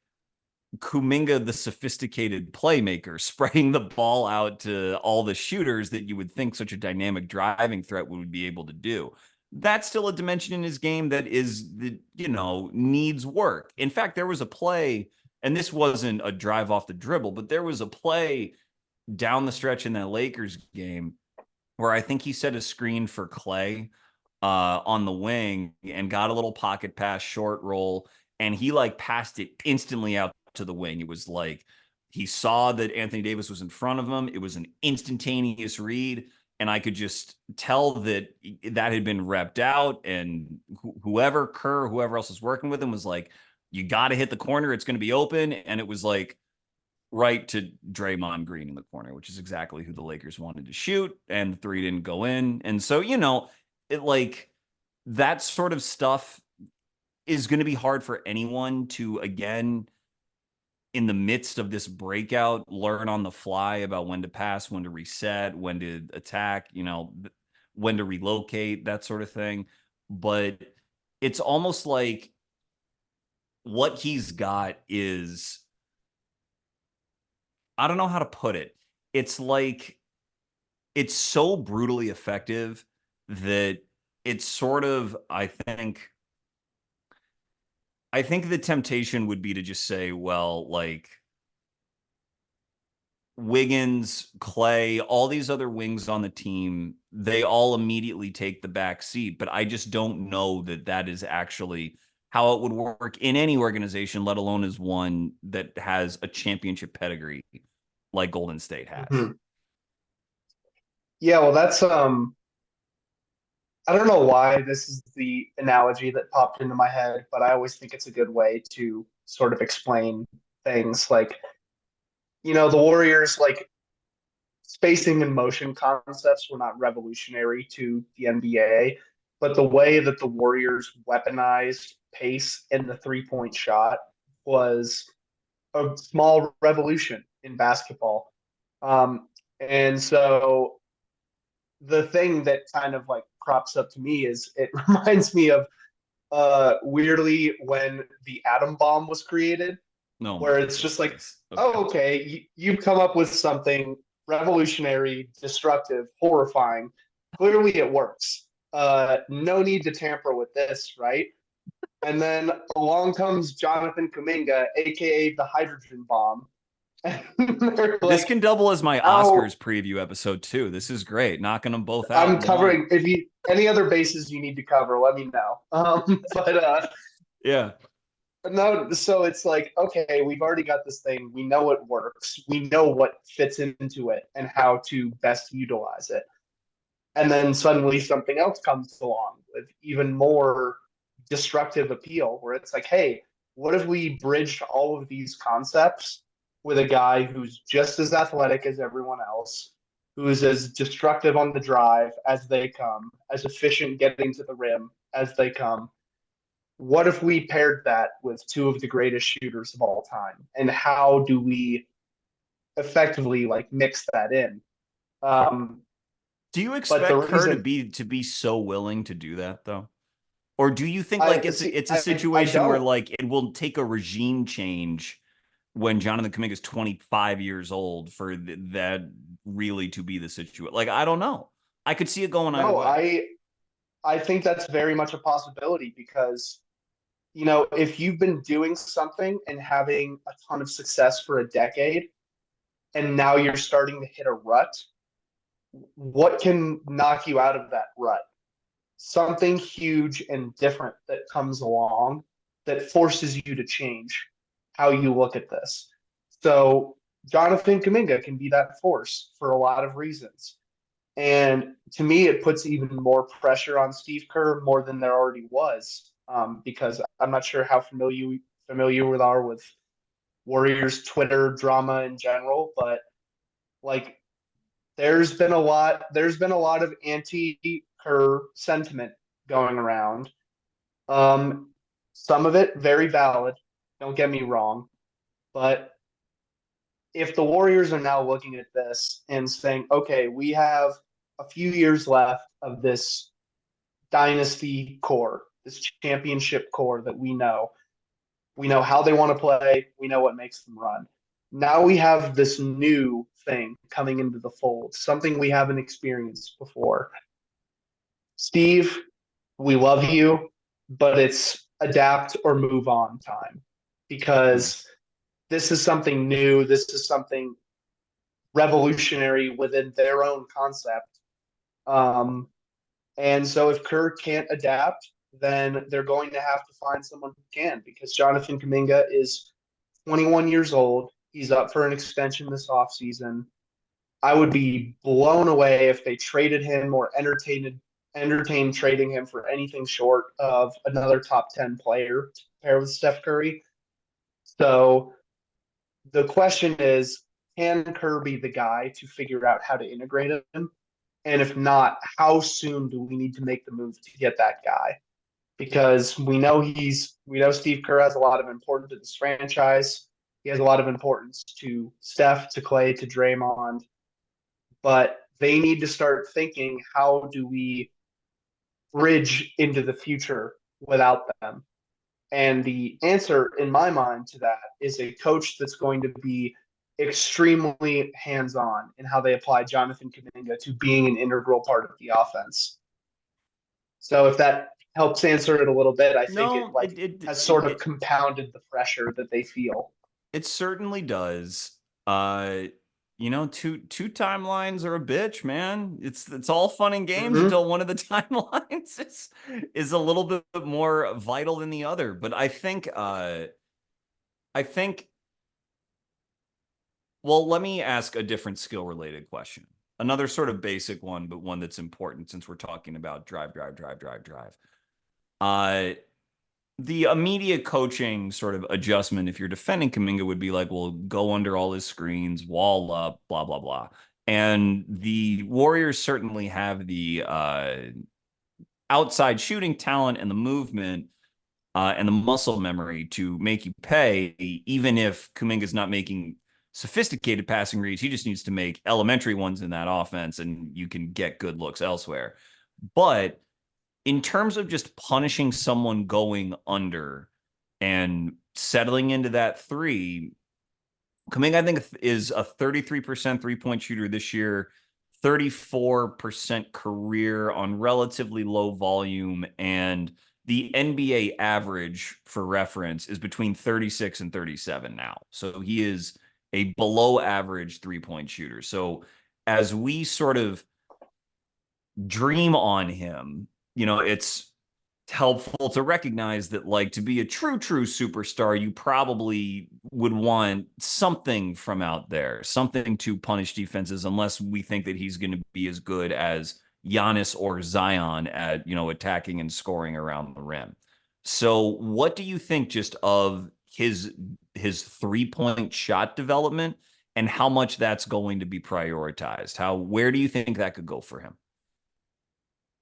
Kuminga, the sophisticated playmaker, spreading the ball out to all the shooters that you would think such a dynamic driving threat would be able to do. That's still a dimension in his game that needs work. In fact, there was a play, and this wasn't a drive off the dribble, but there was a play down the stretch in that Lakers game where I think he set a screen for Clay on the wing and got a little pocket pass, short roll, and he like passed it instantly out to the wing. It was like he saw that Anthony Davis was in front of him. It was an instantaneous read, and I could just tell that had been repped out. And whoever else was working with him was like, "You got to hit the corner. It's going to be open." And it was like right to Draymond Green in the corner, which is exactly who the Lakers wanted to shoot, and the three didn't go in. And so it like that sort of stuff is going to be hard for anyone to, again, in the midst of this breakout, learn on the fly about when to pass, when to reset, when to attack, when to relocate, that sort of thing. But it's almost like what he's got is, I don't know how to put it. It's like, it's so brutally effective that it's sort of, I think the temptation would be to just say, well, like Wiggins, Clay, all these other wings on the team, they all immediately take the back seat. But I just don't know that that is actually how it would work in any organization, let alone as one that has a championship pedigree like Golden State has. Mm-hmm. Yeah, well, that's I don't know why this is the analogy that popped into my head, but I always think it's a good way to sort of explain things. Like, the Warriors, like, spacing and motion concepts were not revolutionary to the NBA, but the way that the Warriors weaponized pace in the 3-point shot was a small revolution in basketball. And so the thing that kind of like crops up to me is it reminds me of weirdly when the atom bomb was created, No, where it's just like, oh, okay, you've come up with something revolutionary, destructive, horrifying. Clearly, it works. No need to tamper with this, right? And then along comes Jonathan Kuminga, aka the hydrogen bomb. And they're This like, can double as my how Oscars preview episode too. This is great. Knocking them both out I'm in one. covering. If you any other bases you need to cover, let me know. Yeah. But no, so it's like, okay, we've already got this thing. We know it works. We know what fits into it and how to best utilize it. And then suddenly something else comes along with even more destructive appeal, where it's like, hey, what if we bridged all of these concepts with a guy who's just as athletic as everyone else, who is as destructive on the drive as they come, as efficient getting to the rim as they come? What if we paired that with two of the greatest shooters of all time? And how do we effectively like mix that in? Um, Do you but the expect Kerr to reason be so willing to do that though? Or do you think like I it's see, it's a I situation where don't. like it will take a regime change when Jonathan Kuminga is 25 years old for that really to be the situation? Like I don't know. I could see it going either No, way. I think that's very much a possibility because you know if you've been doing something and having a ton of success for a decade, and now you're starting to hit a rut, what can knock you out of that rut? Something huge and different that comes along that forces you to change how you look at this. So Jonathan Kuminga can be that force for a lot of reasons. And to me, it puts even more pressure on Steve Kerr more than there already was, because I'm not sure how familiar with are with Warriors Twitter drama in general, but like there's been a lot of anti Kerr sentiment going around. Um, some of it very valid. Don't get me wrong, but if the Warriors are now looking at this and saying, okay, we have a few years left of this dynasty core, this championship core that we know how they want to play, we know what makes them run. Now we have this new thing coming into the fold, something we haven't experienced before. Steve, we love you, but it's adapt or move on time Yeah. because this is something new. This is something revolutionary within their own concept. Um, and so if Kerr can't adapt, then they're going to have to find someone who can because Jonathan Kuminga is 21 years old. He's up for an extension this offseason. I would be blown away if they traded him or entertained trading him for anything short of another top 10 player to pair with Steph Curry. So the question is, can Kerr be the guy to figure out how to integrate him? And if not, how soon do we need to make the move to get that guy? Because we know Steve Kerr has a lot of importance to this franchise. He has a lot of importance to Steph, to Clay, to Draymond, but they need to start thinking how do we bridge into the future without them? And the answer in my mind to that is a coach that's going to be extremely hands-on in how they apply Jonathan Kuminga to being an integral part of the offense. So if that helps answer it a little bit, I think it No, like has sort of compounded the pressure that they feel. it certainly does. Uh, you know, two timelines are a bitch, man. It's all fun and games Mm-hmm. until one of the timelines is a little bit more vital than the other. But I think well, let me ask a different skill related question. Another sort of basic one, but one that's important since we're talking about drive. Uh, the immediate coaching sort of adjustment, if you're defending Kuminga, would be like, well, go under all his screens, wall up, blah, blah, blah. And the Warriors certainly have the outside shooting talent and the movement and the muscle memory to make you pay, even if Kuminga's not making sophisticated passing reads. He just needs to make elementary ones in that offense, and you can get good looks elsewhere. But in terms of just punishing someone going under and settling into that three, Kuminga, I think, is a 33% three-point shooter this year, 34% career on relatively low volume, and the NBA average, for reference, is between 36 and 37 now. So he is a below average three-point shooter. So as we sort of dream on him, it's helpful to recognize that, like, to be a true superstar, you probably would want something from out there, something to punish defenses, unless we think that he's going to be as good as Giannis or Zion at, attacking and scoring around the rim. So what do you think just of his three-point shot development and how much that's going to be prioritized? Where do you think that could go for him?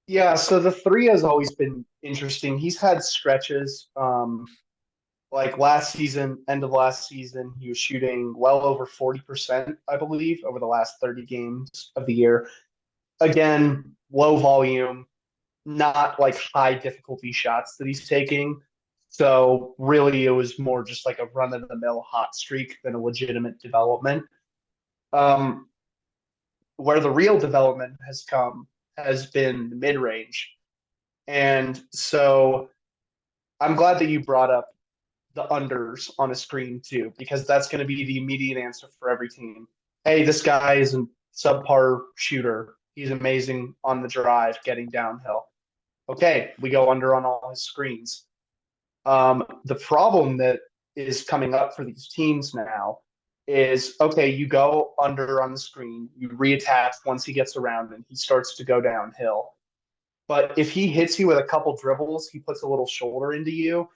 Yeah, so the three has always been interesting. He's had stretches. Like last season, end of last season, he was shooting well over 40%, I believe, over the last 30 games of the year. Again, low volume, not like high difficulty shots that he's taking. So really, it was more just like a run of the mill hot streak than a legitimate development. Um, where the real development has come has been the mid range. And so I'm glad that you brought up the unders on a screen too, because that's going to be the immediate answer for every team. Hey, this guy is a subpar shooter. He's amazing on the drive, getting downhill. Okay, we go under on all his screens. The problem that is coming up for these teams now is okay, you go under on the screen, you reattach once he gets around and he starts to go downhill. But if he hits you with a couple dribbles, he puts a little shoulder into you,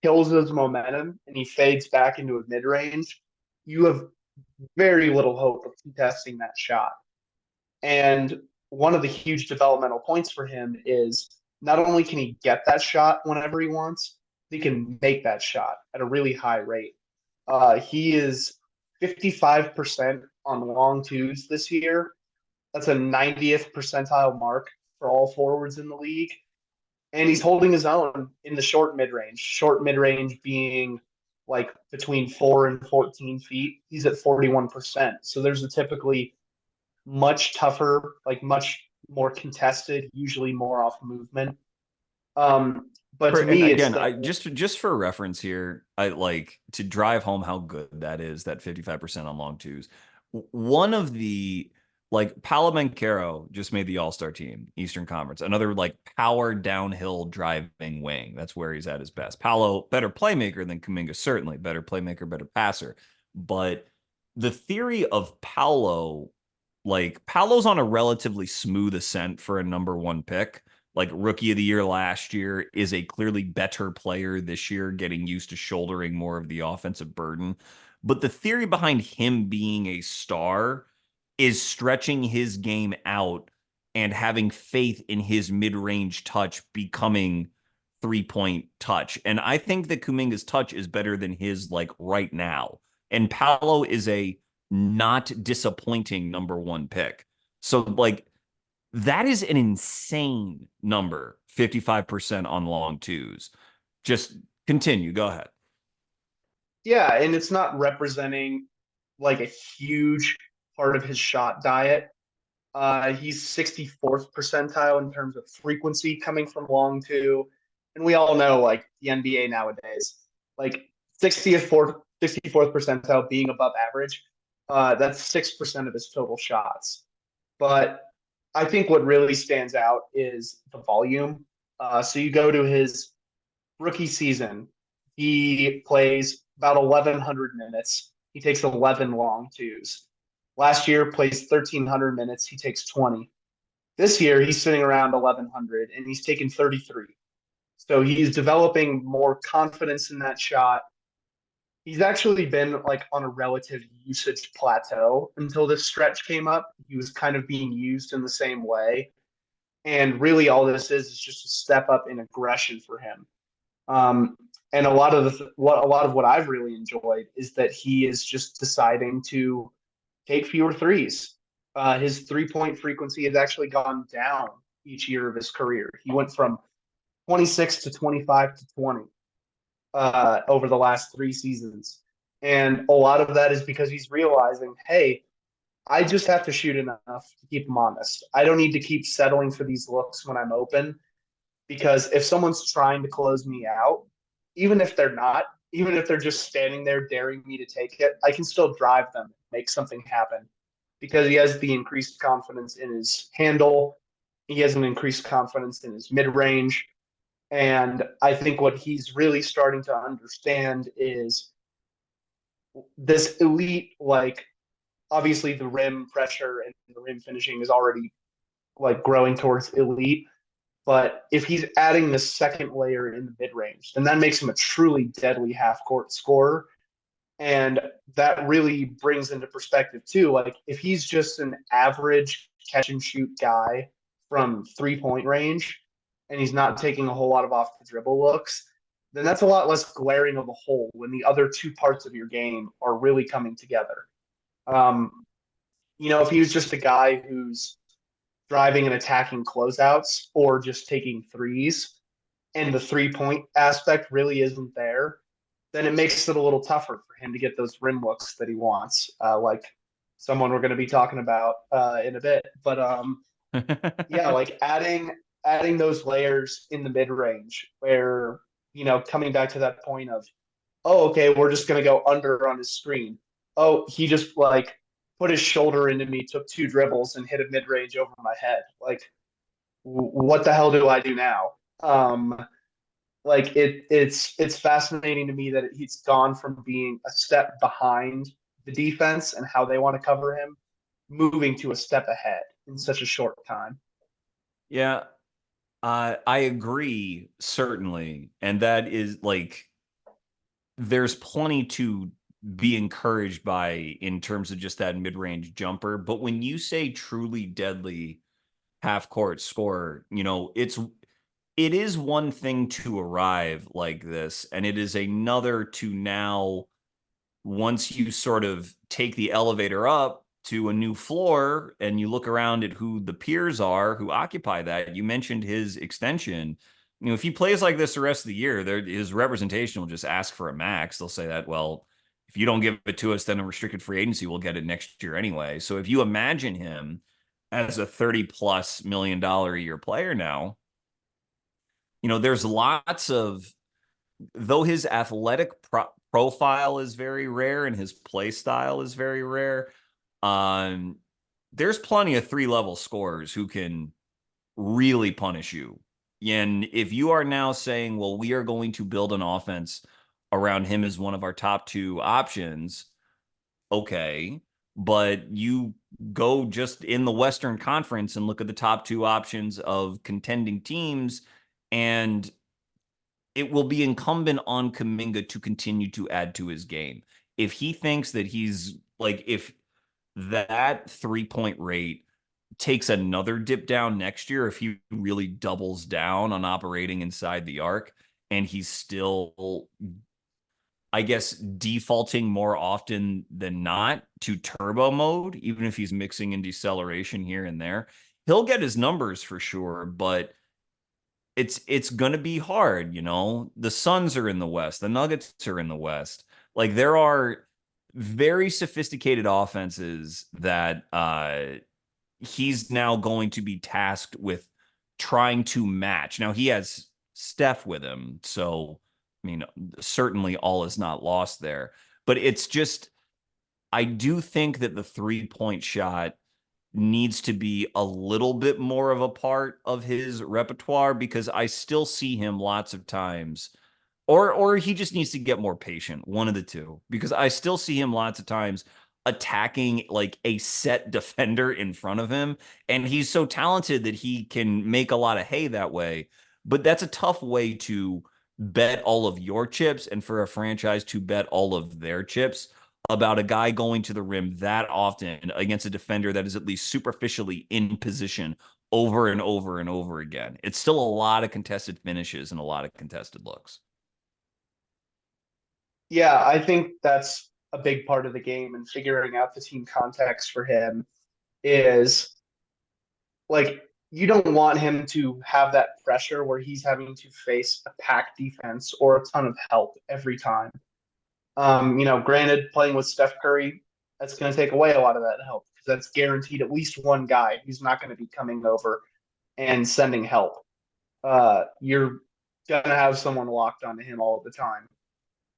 kills his momentum, and he fades back into a mid range, you have very little hope of contesting that shot. And one of the huge developmental points for him is not only can he get that shot whenever he wants, he can make that shot at a really high rate. He is 55% on long twos this year. That's a 90th percentile mark for all forwards in the league. And he's holding his own in the short mid range being like between 4 and 14 feet. He's at 41%. So there's a typically much tougher, like much more contested, usually more off movement. But to And me, it's again, the I just for reference here, I like to drive home how good that is, that 55% on long twos. One of the, like, Paolo Banchero just made the All-Star team, Eastern Conference, another like power downhill driving wing. That's where he's at his best. Paolo, better playmaker than Kuminga, certainly better playmaker, better passer. But the theory of Paolo, like, Paolo's on a relatively smooth ascent for a number one pick. Like, rookie of the year last year, is a clearly better player this year, getting used to shouldering more of the offensive burden. But the theory behind him being a star is stretching his game out and having faith in his mid-range touch becoming three-point touch. And I think that Kuminga's touch is better than his, like, right now. And Paolo is a not disappointing number one pick. So, like, that is an insane number, 55% on long twos. Just continue. Go ahead. yeah, and it's not representing like a huge part of his shot diet. He's 64th percentile in terms of frequency coming from long two. And we all know, like, the NBA nowadays, like 64th percentile being above average, that's 6% of his total shots. But I think what really stands out is the volume. So you go to his rookie season, he plays about 1,100 minutes. He takes 11 long twos. Last year, plays 1,300 minutes. He takes 20. This year, he's sitting around 1,100 and he's taken 33. So he's developing more confidence in that shot. He's actually been like on a relative usage plateau until this stretch came up. He was kind of being used in the same way. And really, all this is just a step up in aggression for him. Um, and a lot of what I've really enjoyed is that he is just deciding to take fewer threes. His 3 point frequency has actually gone down each year of his career. He went from 26 to 25 to 20 over the last 3 seasons. And a lot of that is because he's realizing, hey, I just have to shoot enough to keep him honest. I don't need to keep settling for these looks when I'm open because if someone's trying to close me out, even if they're not, even if they're just standing there daring me to take it, I can still drive them, make something happen because he has the increased confidence in his handle. He has an increased confidence in his mid range. And I think what he's really starting to understand is this elite, like, obviously the rim pressure and the rim finishing is already like growing towards elite. But if he's adding this second layer in the mid range, then that makes him a truly deadly half court scorer. And that really brings into perspective, too, like if he's just an average catch and shoot guy from 3 point range and he's not taking a whole lot of off the dribble looks, then that's a lot less glaring of a hole when the other two parts of your game are really coming together. Um, if he was just a guy who's driving and attacking closeouts or just taking threes, and the 3 point aspect really isn't there, then it makes it a little tougher for him to get those rim looks that he wants, like someone we're going to be talking about in a bit. But yeah, like adding those layers in the mid range, where coming back to that point of, oh, okay, we're just going to go under on his screen. Oh, he just like put his shoulder into me, took two dribbles, and hit a mid range over my head. Like, what the hell do I do now? Like it's fascinating to me that he's gone from being a step behind the defense and how they want to cover him, moving to a step ahead in such a short time. Yeah, I agree, certainly. And that is like, there's plenty to be encouraged by in terms of just that mid range jumper. But when you say truly deadly half court scorer, it is one thing to arrive like this, and it is another to now, once you sort of take the elevator up to a new floor and you look around at who the peers are who occupy that. You mentioned his extension. If he plays like this the rest of the year, his representation will just ask for a max. They'll say that, well, if you don't give it to us, then a restricted free agency will get it next year anyway. So if you imagine him as a 30 plus $1 million a year player now, there's lots of, though his athletic profile is very rare and his play style is very rare, um, there's plenty of three-level scorers who can really punish you. And if you are now saying, well, we are going to build an offense around him as one of our top two options, okay, but you go just in the Western Conference and look at the top two options of contending teams, and it will be incumbent on Kuminga to continue to add to his game. If he thinks that he's like, if that 3 point rate takes another dip down next year, if he really doubles down on operating inside the arc and he's still, I guess, defaulting more often than not to turbo mode, even if he's mixing in deceleration here and there, he'll get his numbers for sure, but it's going to be hard. The Suns are in the West, the Nuggets are in the West. Like, there are very sophisticated offenses that he's now going to be tasked with trying to match. Now he has Steph with him, so I mean, certainly all is not lost there. But it's just, I do think that the 3 point shot needs to be a little bit more of a part of his repertoire, because I still see him lots of times, or he just needs to get more patient, one of the two, because I still see him lots of times attacking like a set defender in front of him, and he's so talented that he can make a lot of hay that way. But that's a tough way to bet all of your chips, and for a franchise to bet all of their chips about a guy going to the rim that often against a defender that is at least superficially in position over and over and over again. It's still a lot of contested finishes and a lot of contested looks. Yeah, I think that's a big part of the game, and figuring out the team context for him is like you don't want him to have that pressure where he's having to face a packed defense or a ton of help every time. Granted, playing with Steph Curry, that's going to take away a lot of that help because that's guaranteed at least one guy who's not going to be coming over and sending help. You're going to have someone locked onto him all the time.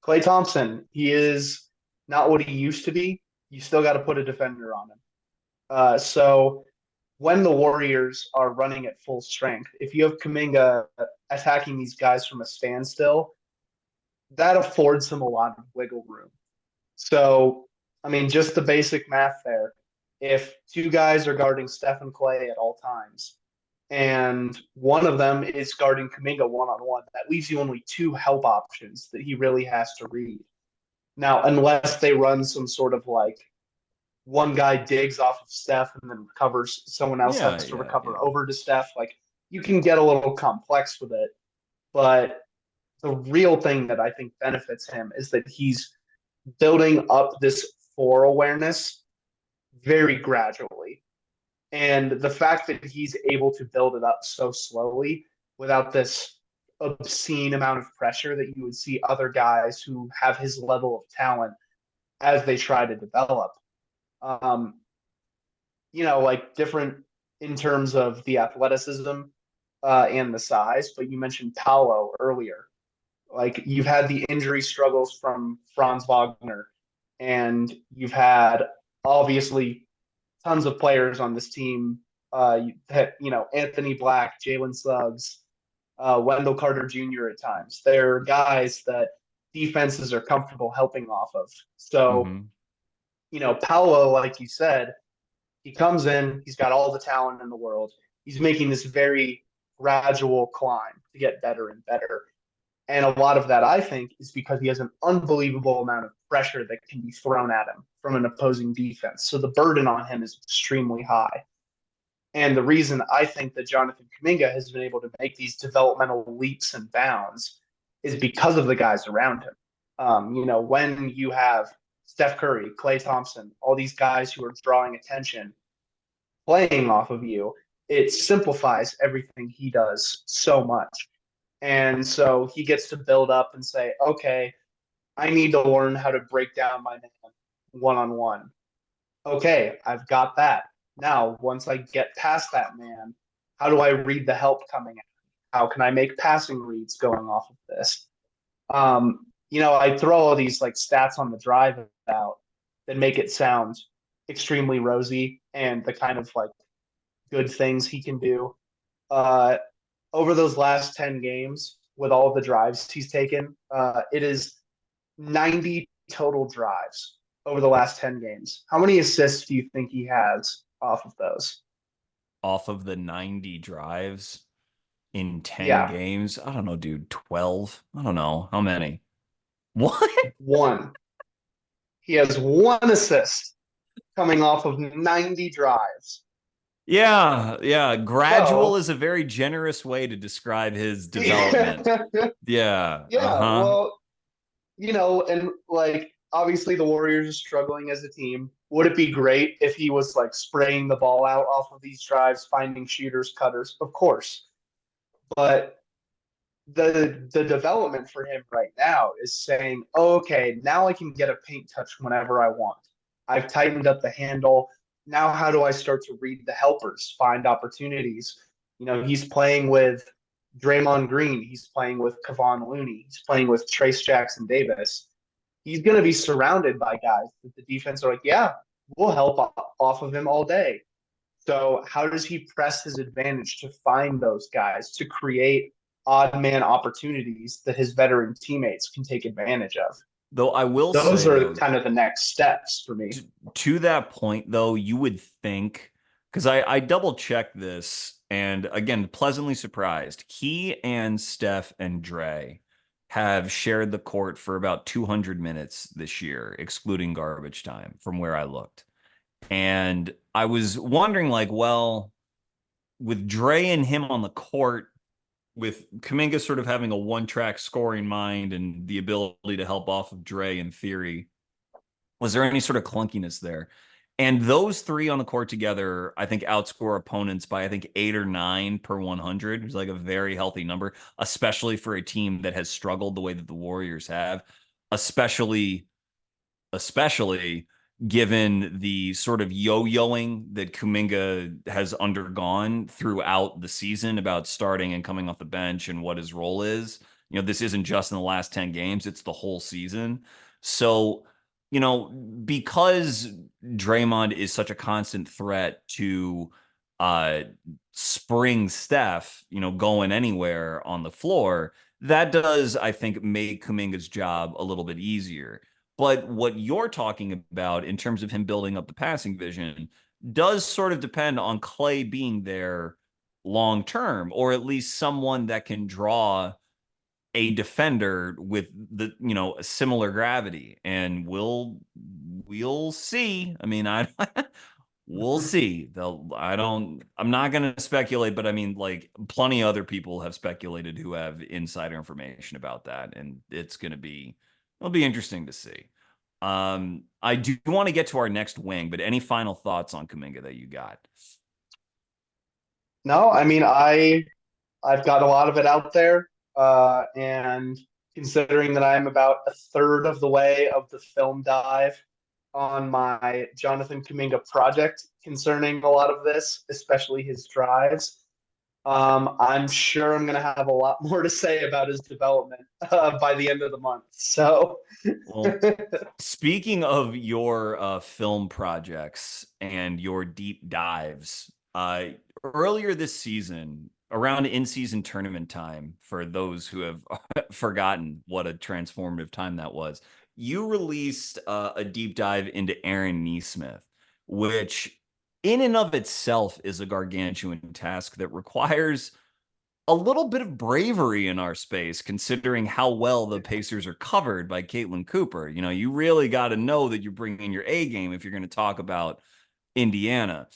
Klay Thompson, he is not what he used to be. You still got to put a defender on him. So when the Warriors are running at full strength, if you have Kuminga attacking these guys from a standstill, that affords him a lot of wiggle room. So, I mean, just the basic math there. If two guys are guarding Steph and Clay at all times, and one of them is guarding Kuminga one on one, that leaves you only two help options that he really has to read. Now, unless they run some sort of like one guy digs off of Steph and then recovers, someone else Yeah, has to yeah, recover yeah. over to Steph, like you can get a little complex with it. But the real thing that I think benefits him is that he's building up this floor awareness very gradually. And the fact that he's able to build it up so slowly without this obscene amount of pressure that you would see other guys who have his level of talent as they try to develop. Um, like different in terms of the athleticism and the size, but you mentioned Paolo earlier. Like you've had the injury struggles from Franz Wagner, and you've had obviously tons of players on this team. Anthony Black, Jalen Suggs, Wendell Carter Jr. at times. They're guys that defenses are comfortable helping off of. So, Hmm. Paolo, like you said, he comes in, he's got all the talent in the world. He's making this very gradual climb to get better and better. And a lot of that, I think, is because he has an unbelievable amount of pressure that can be thrown at him from an opposing defense. So the burden on him is extremely high. And the reason I think that Jonathan Kuminga has been able to make these developmental leaps and bounds is because of the guys around him. When you have Steph Curry, Klay Thompson, all these guys who are drawing attention, playing off of you, it simplifies everything he does so much. And so he gets to build up and say, okay, I need to learn how to break down my man one on one. Okay, I've got that. Now, once I get past that man, how do I read the help coming at me? How can I make passing reads going off of this? I throw all these like stats on the drive out that make it sound extremely rosy and the kind of like good things he can do. Uh, Over those last 10 games, with all of the drives he's taken, it is 90 total drives over the last 10 games. How many assists do you think he has off of those? Off of the 90 drives in 10 Yeah, games, I don't know, dude, 12? I don't know. How many? What? one. He has one assist coming off of 90 drives. Yeah, yeah. Gradual So, is a very generous way to describe his development. yeah, Yeah. Uh-huh. well, and like obviously the Warriors are struggling as a team. Would it be great if he was like spraying the ball out off of these drives, finding shooters, cutters? Of course. But the development for him right now is saying, oh, okay, now I can get a paint touch whenever I want. I've tightened up the handle. Now how do I start to read the helpers, find opportunities? He's playing with Draymond Green. He's playing with Kevon Looney. He's playing with Trace Jackson Davis. He's going to be surrounded by guys that the defense are like, yeah, we'll help off of him all day. So how does he press his advantage to find those guys to create odd man opportunities that his veteran teammates can take advantage of? Though I will Those say, are though, kind of the next steps for me. to that point, though, you would think, because I double checked this, and again, pleasantly surprised. He and Steph and Dre have shared the court for about 200 minutes this year, excluding garbage time, from where I looked. And I was wondering, like, well, with Dre and him on the court, with Kuminga sort of having a one-track scoring mind and the ability to help off of Dre in theory, was there any sort of clunkiness there? And those three on the court together, I think, outscore opponents by, I think, 8 or 9 per 100. It's like a very healthy number, especially for a team that has struggled the way that the Warriors have. especially especially given the sort of yo-yoing that Kuminga has undergone throughout the season about starting and coming off the bench and what his role is. This isn't just in the last 10 games, it's the whole season. So, because Draymond is such a constant threat to uh spring Steph, going anywhere on the floor, that does, I think, make Kuminga's job a little bit easier. But what you're talking about in terms of him building up the passing vision does sort of depend on Clay being there long term, or at least someone that can draw a defender with a similar gravity. And we'll see. I mean, I we'll see. I'm not going to speculate, but I mean, like, plenty of other people have speculated who have insider information about that, and it'll be interesting to see. I do want to get to our next wing, but any final thoughts on Kuminga that you got? No, I mean I've got a lot of it out there, and considering that I'm about a third of the way of the film dive on my Jonathan Kuminga project concerning a lot of this, especially his drives, I'm sure I'm going to have a lot more to say about his development by the end of the month. So, Well, speaking of your film projects and your deep dives, earlier this season, around in-season tournament time, for those who have forgotten what a transformative time that was, you released a deep dive into Aaron Nesmith, which in and of itself is a gargantuan task that requires a little bit of bravery in our space, considering how well the Pacers are covered by Caitlin Cooper. You really got to know that you're bringing your A game if you're going to talk about Indiana.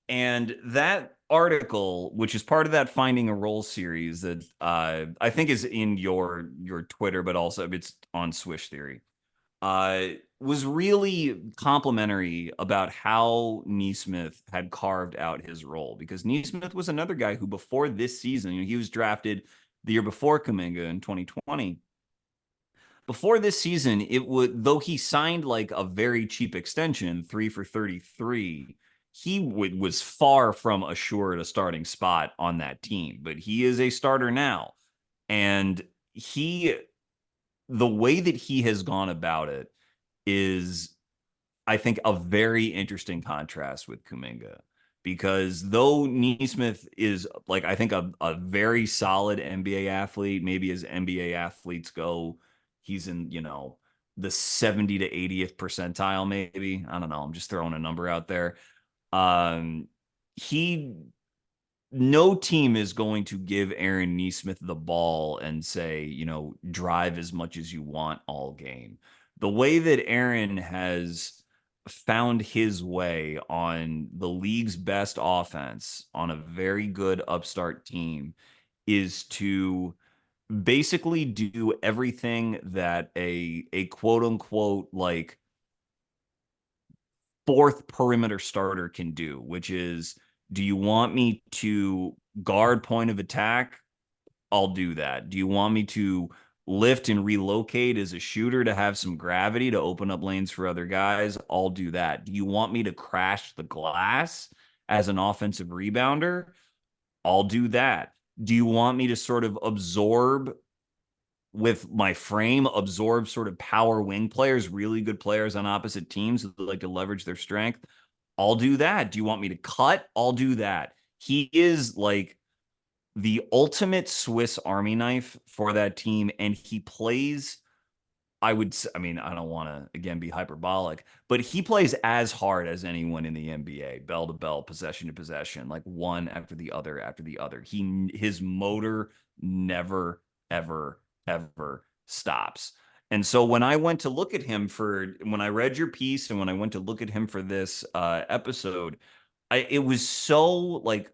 And that article, which is part of that Finding a Role series that I think is in your Twitter, but also it's on Swish Theory, uh, was really complimentary about how Nesmith had carved out his role, because Nesmith was another guy who, before this season, he was drafted the year before Kuminga in 2020. Before this season, it would, though he signed like a very cheap extension, 3 for 33, he was far from assured a starting spot on that team. But he is a starter now, and he the way that he has gone about it is, I think, a very interesting contrast with Kuminga. Because though Neesmith is, like, I think a very solid NBA athlete, maybe as NBA athletes go, he's in, the 70 to 80th percentile, maybe. I don't know. I'm just throwing a number out there. Um, he No team is going to give Aaron Nesmith the ball and say, drive as much as you want all game. The way that Aaron has found his way on the league's best offense on a very good upstart team is to basically do everything that a quote unquote, like, fourth perimeter starter can do, which is, do you want me to guard point of attack? I'll do that. Do you want me to lift and relocate as a shooter to have some gravity to open up lanes for other guys? I'll do that. Do you want me to crash the glass as an offensive rebounder? I'll do that. Do you want me to sort of absorb with my frame, absorb sort of power wing players, really good players on opposite teams that like to leverage their strength? I'll do that. Do you want me to cut? I'll do that. He is like the ultimate Swiss Army knife for that team. And he plays, I mean, I don't want to, again, be hyperbolic, but he plays as hard as anyone in the NBA, bell to bell, possession to possession, like one after the other after the other. His motor never, ever, ever stops. And so when I went to look at him when I read your piece and when I went to look at him for this episode, it was so, like,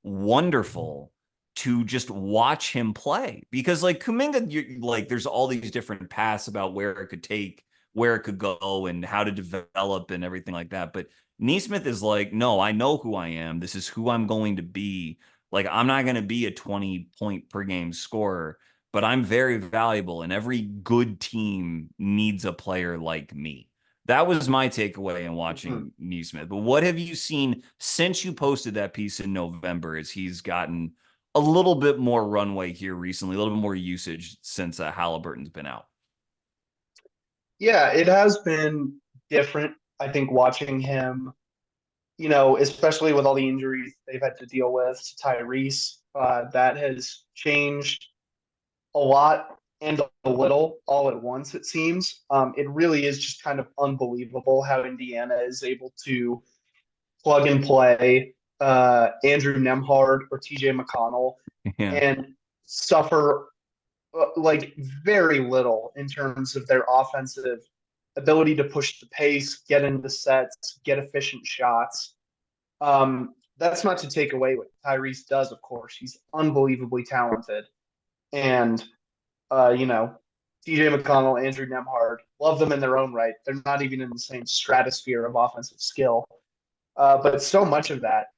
wonderful to just watch him play, because, like, Kuminga, like, there's all these different paths about where it could take, where it could go, and how to develop and everything like that. But Neesmith is like, no, I know who I am. This is who I'm going to be. Like, I'm not going to be a 20 point per game scorer. but I'm very valuable, and every good team needs a player like me. That was my takeaway in Mhm. watching Nesmith. But what have you seen since you posted that piece in November as he's gotten a little bit more runway here recently, a little bit more usage since Halliburton's been out? Yeah, it has been different. I think watching him, especially with all the injuries they've had to deal with to Tyrese, that has changed a lot and a little all at once, it seems. It really is just kind of unbelievable how Indiana is able to plug and play Andrew Nemhard or TJ McConnell Yeah. and suffer like very little in terms of their offensive ability to push the pace, get into sets, get efficient shots. That's not to take away what Tyrese does, of course. He's unbelievably talented. And, uh, you know, TJ McConnell, Andrew Nemhard, love them in their own right. They're not even in the same stratosphere of offensive skill. But so much of that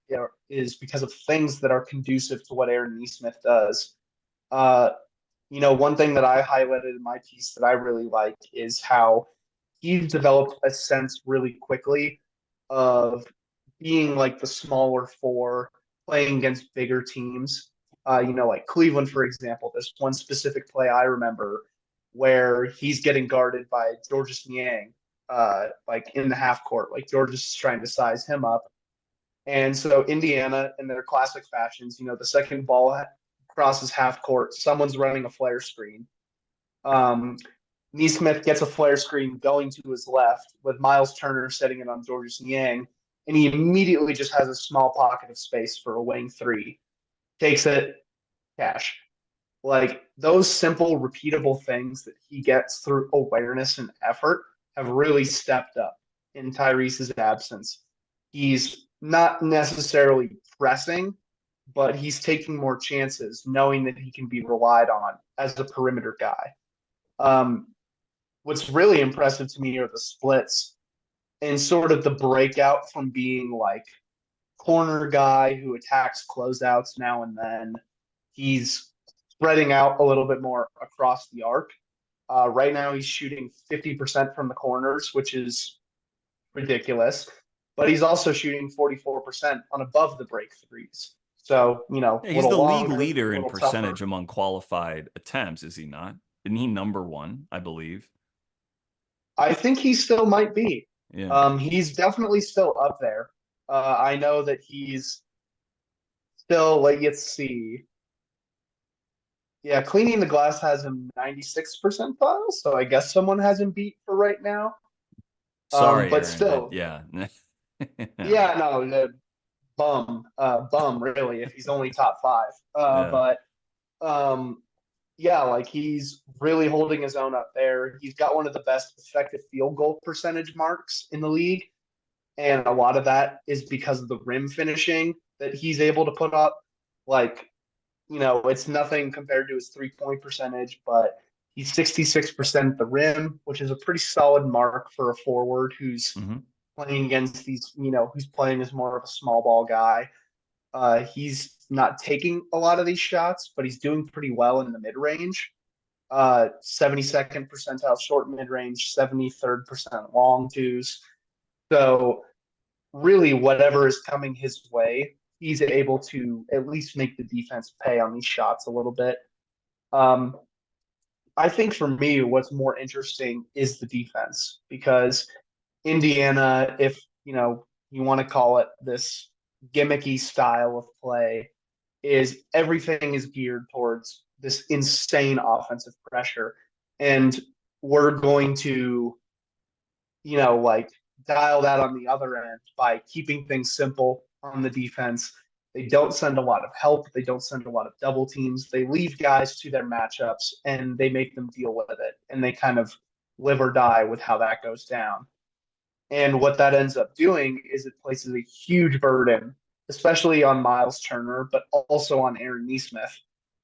is because of things that are conducive to what Aaron Nesmith does. Uh, one thing that I highlighted in my piece that I really like is how he's developed a sense really quickly of being like the smaller four, playing against bigger teams. Like Cleveland, for example, there's one specific play I remember where he's getting guarded by Georges Niang, like in the half court. Like Georges is trying to size him up. And so Indiana, in their classic fashions, the second ball crosses half court, someone's running a flare screen. Um, Neesmith gets a flare screen going to his left with Miles Turner setting it on Georges Niang, and he immediately just has a small pocket of space for a wing three. Takes it, cash. Like those simple, repeatable things that he gets through awareness and effort have really stepped up in Tyrese's absence. He's not necessarily pressing, but he's taking more chances, knowing that he can be relied on as a perimeter guy. Um, what's really impressive to me are the splits and sort of the breakout from being like corner guy who attacks closeouts now and then. He's spreading out a little bit more across the arc. Right now, he's shooting 50% from the corners, which is ridiculous. But he's also shooting 44% on above the break threes. So, Yeah, a he's little the league longer, a leader in little tougher. percentage among qualified attempts, is he not? Isn't he number one, I believe? I think he still might be. Yeah. He's definitely still up there. I know that he's still, like, let's see. Yeah, cleaning the glass has him 96 percentile, so I guess someone has him beat for right now. Sorry, But Aaron. still, Yeah. Yeah. yeah, no, the bum, really, if he's only top five. Yeah. But yeah, like he's really holding his own up there. He's got one of the best effective field goal percentage marks in the league, and a lot of that is because of the rim finishing that he's able to put up. Like, it's nothing compared to his 3-point percentage, but he's 66% at the rim, which is a pretty solid mark for a forward who's Hmm. playing against these, who's playing as more of a small ball guy. He's not taking a lot of these shots, but he's doing pretty well in the mid range. 72nd percentile short mid range, 73rd percent long twos. So really, whatever is coming his way, he's able to at least make the defense pay on these shots a little bit. Um, I think for me, what's more interesting is the defense because Indiana, if you want to call it this gimmicky style of play, is everything is geared towards this insane offensive pressure. And we're going to, like dial that on the other end by keeping things simple on the defense. They don't send a lot of help. They don't send a lot of double teams. They leave guys to their matchups and they make them deal with it. And they kind of live or die with how that goes down. And what that ends up doing is it places a huge burden, especially on Miles Turner, but also on Aaron Nesmith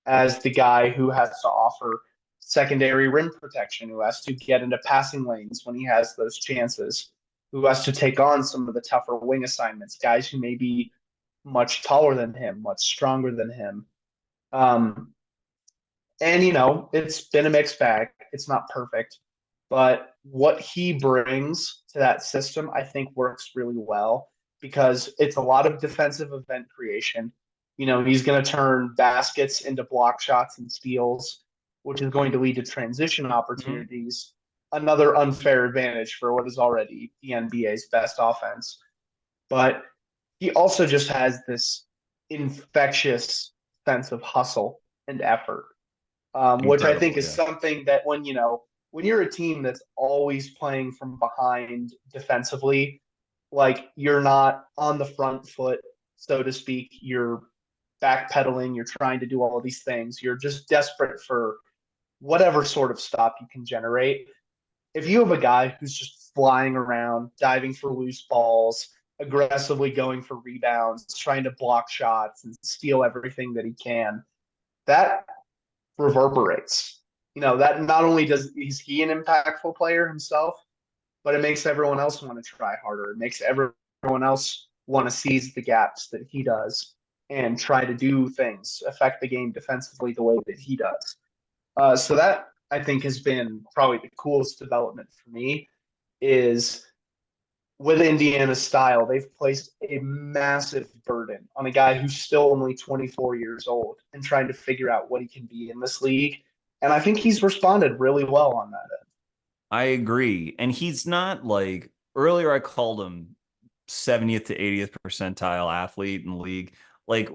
as the guy who has to offer secondary rim protection, who has to get into passing lanes when he has those chances, who has to take on some of the tougher wing assignments, guys who may be much taller than him, much stronger than him. Um, And, it's been a mixed bag. It's not perfect. But what he brings to that system, I think, works really well because it's a lot of defensive event creation. He's going to turn baskets into block shots and steals, which is going to lead to transition Mhm. opportunities. Another unfair advantage for what is already the NBA's best offense. But he also just has this infectious sense of hustle and effort, which I think Incredible, is yeah. something that when you're a team that's always playing from behind defensively, like you're not on the front foot, so to speak. You're backpedaling. You're trying to do all of these things. You're just desperate for whatever sort of stop you can generate. If you have a guy who's just flying around, diving for loose balls, aggressively going for rebounds, trying to block shots and steal everything that he can, that reverberates. That not only does is he an impactful player himself, but it makes everyone else want to try harder. It makes everyone else want to seize the gaps that he does and try to do things, affect the game defensively the way that he does. So that I think has been probably the coolest development for me is with Indiana's style, they've placed a massive burden on a guy who's still only 24 years old and trying to figure out what he can be in this league. And I think he's responded really well on that end. I agree. And he's not like earlier I called him 70th to 80th percentile athlete in the league. Like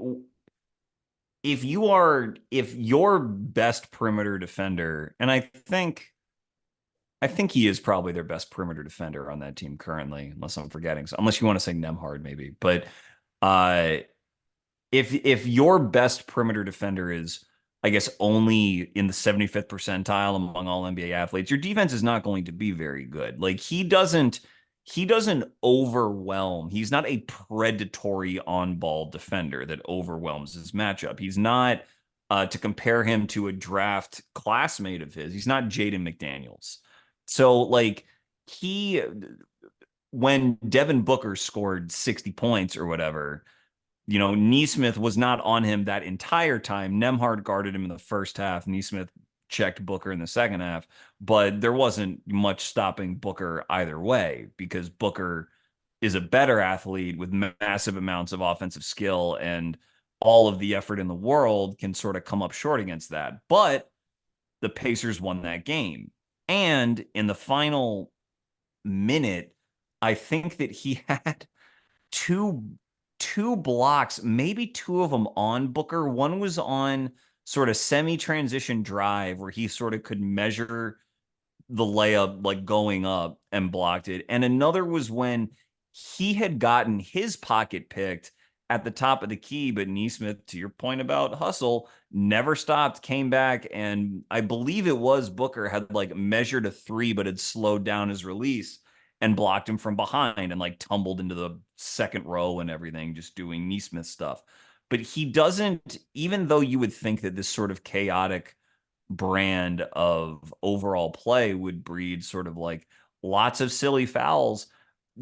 if your best perimeter defender, and I think he is probably their best perimeter defender on that team currently, unless I'm forgetting. So unless you want to say Nemhard, maybe. But uh if your best perimeter defender is, I guess, only in the 75th percentile among all NBA athletes, your defense is not going to be very good. Like he doesn't overwhelm. He's not a predatory on-ball defender that overwhelms his matchup. He's not to compare him to a draft classmate of his. He's not Jaden McDaniels. So like he when Devin Booker scored 60 points or whatever, Nesmith was not on him that entire time. Nemhard guarded him in the first half. Nesmith checked Booker in the second half, but there wasn't much stopping Booker either way because Booker is a better athlete with massive amounts of offensive skill, and all of the effort in the world can sort of come up short against that. But the Pacers won that game. And in the final minute, I think that he had two two blocks, maybe two of them on Booker. One was on sort of semi-transition drive where he sort of could measure the layup like going up and blocked it. And another was when he had gotten his pocket picked at the top of the key, but Nesmith, to your point about hustle, never stopped, came back, and I believe it was Booker had like measured a three, but had slowed down his release and blocked him from behind and like tumbled into the second row and everything, just doing Nesmith stuff. But he doesn't, even though you would think that this sort of chaotic brand of overall play would breed sort of like lots of silly fouls.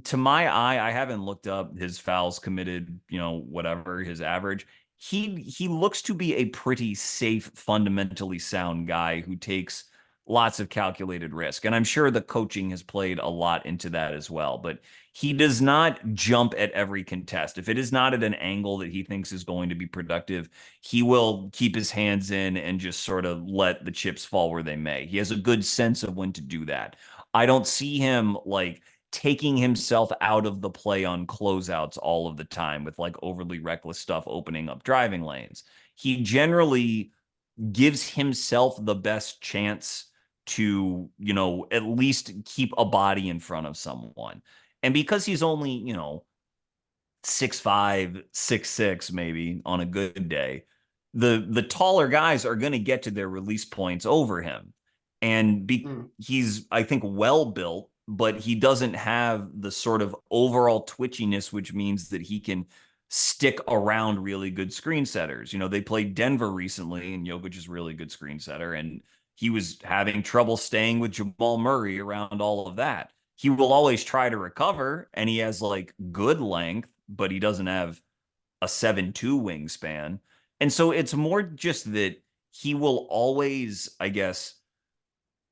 To my eye, I haven't looked up his fouls committed, whatever his average. He looks to be a pretty safe, fundamentally sound guy who takes lots of calculated risk. And I'm sure the coaching has played a lot into that as well. But he does not jump at every contest. If it is not at an angle that he thinks is going to be productive, he will keep his hands in and just sort of let the chips fall where they may. He has a good sense of when to do that. I don't see him like taking himself out of the play on closeouts all of the time with like overly reckless stuff opening up driving lanes. He generally gives himself the best chance to, at least keep a body in front of someone. And because he's only, 6'5", 6'6", maybe on a good day, the taller guys are going to get to their release points over him. And Mm. he's, I think, well built, but he doesn't have the sort of overall twitchiness, which means that he can stick around really good screen setters. They played Denver recently, and Jokic is a really good screen setter, and he was having trouble staying with Jamal Murray around all of that. He will always try to recover, and he has like good length, but he doesn't have a 7'2" wingspan. And so it's more just that he will always, I guess,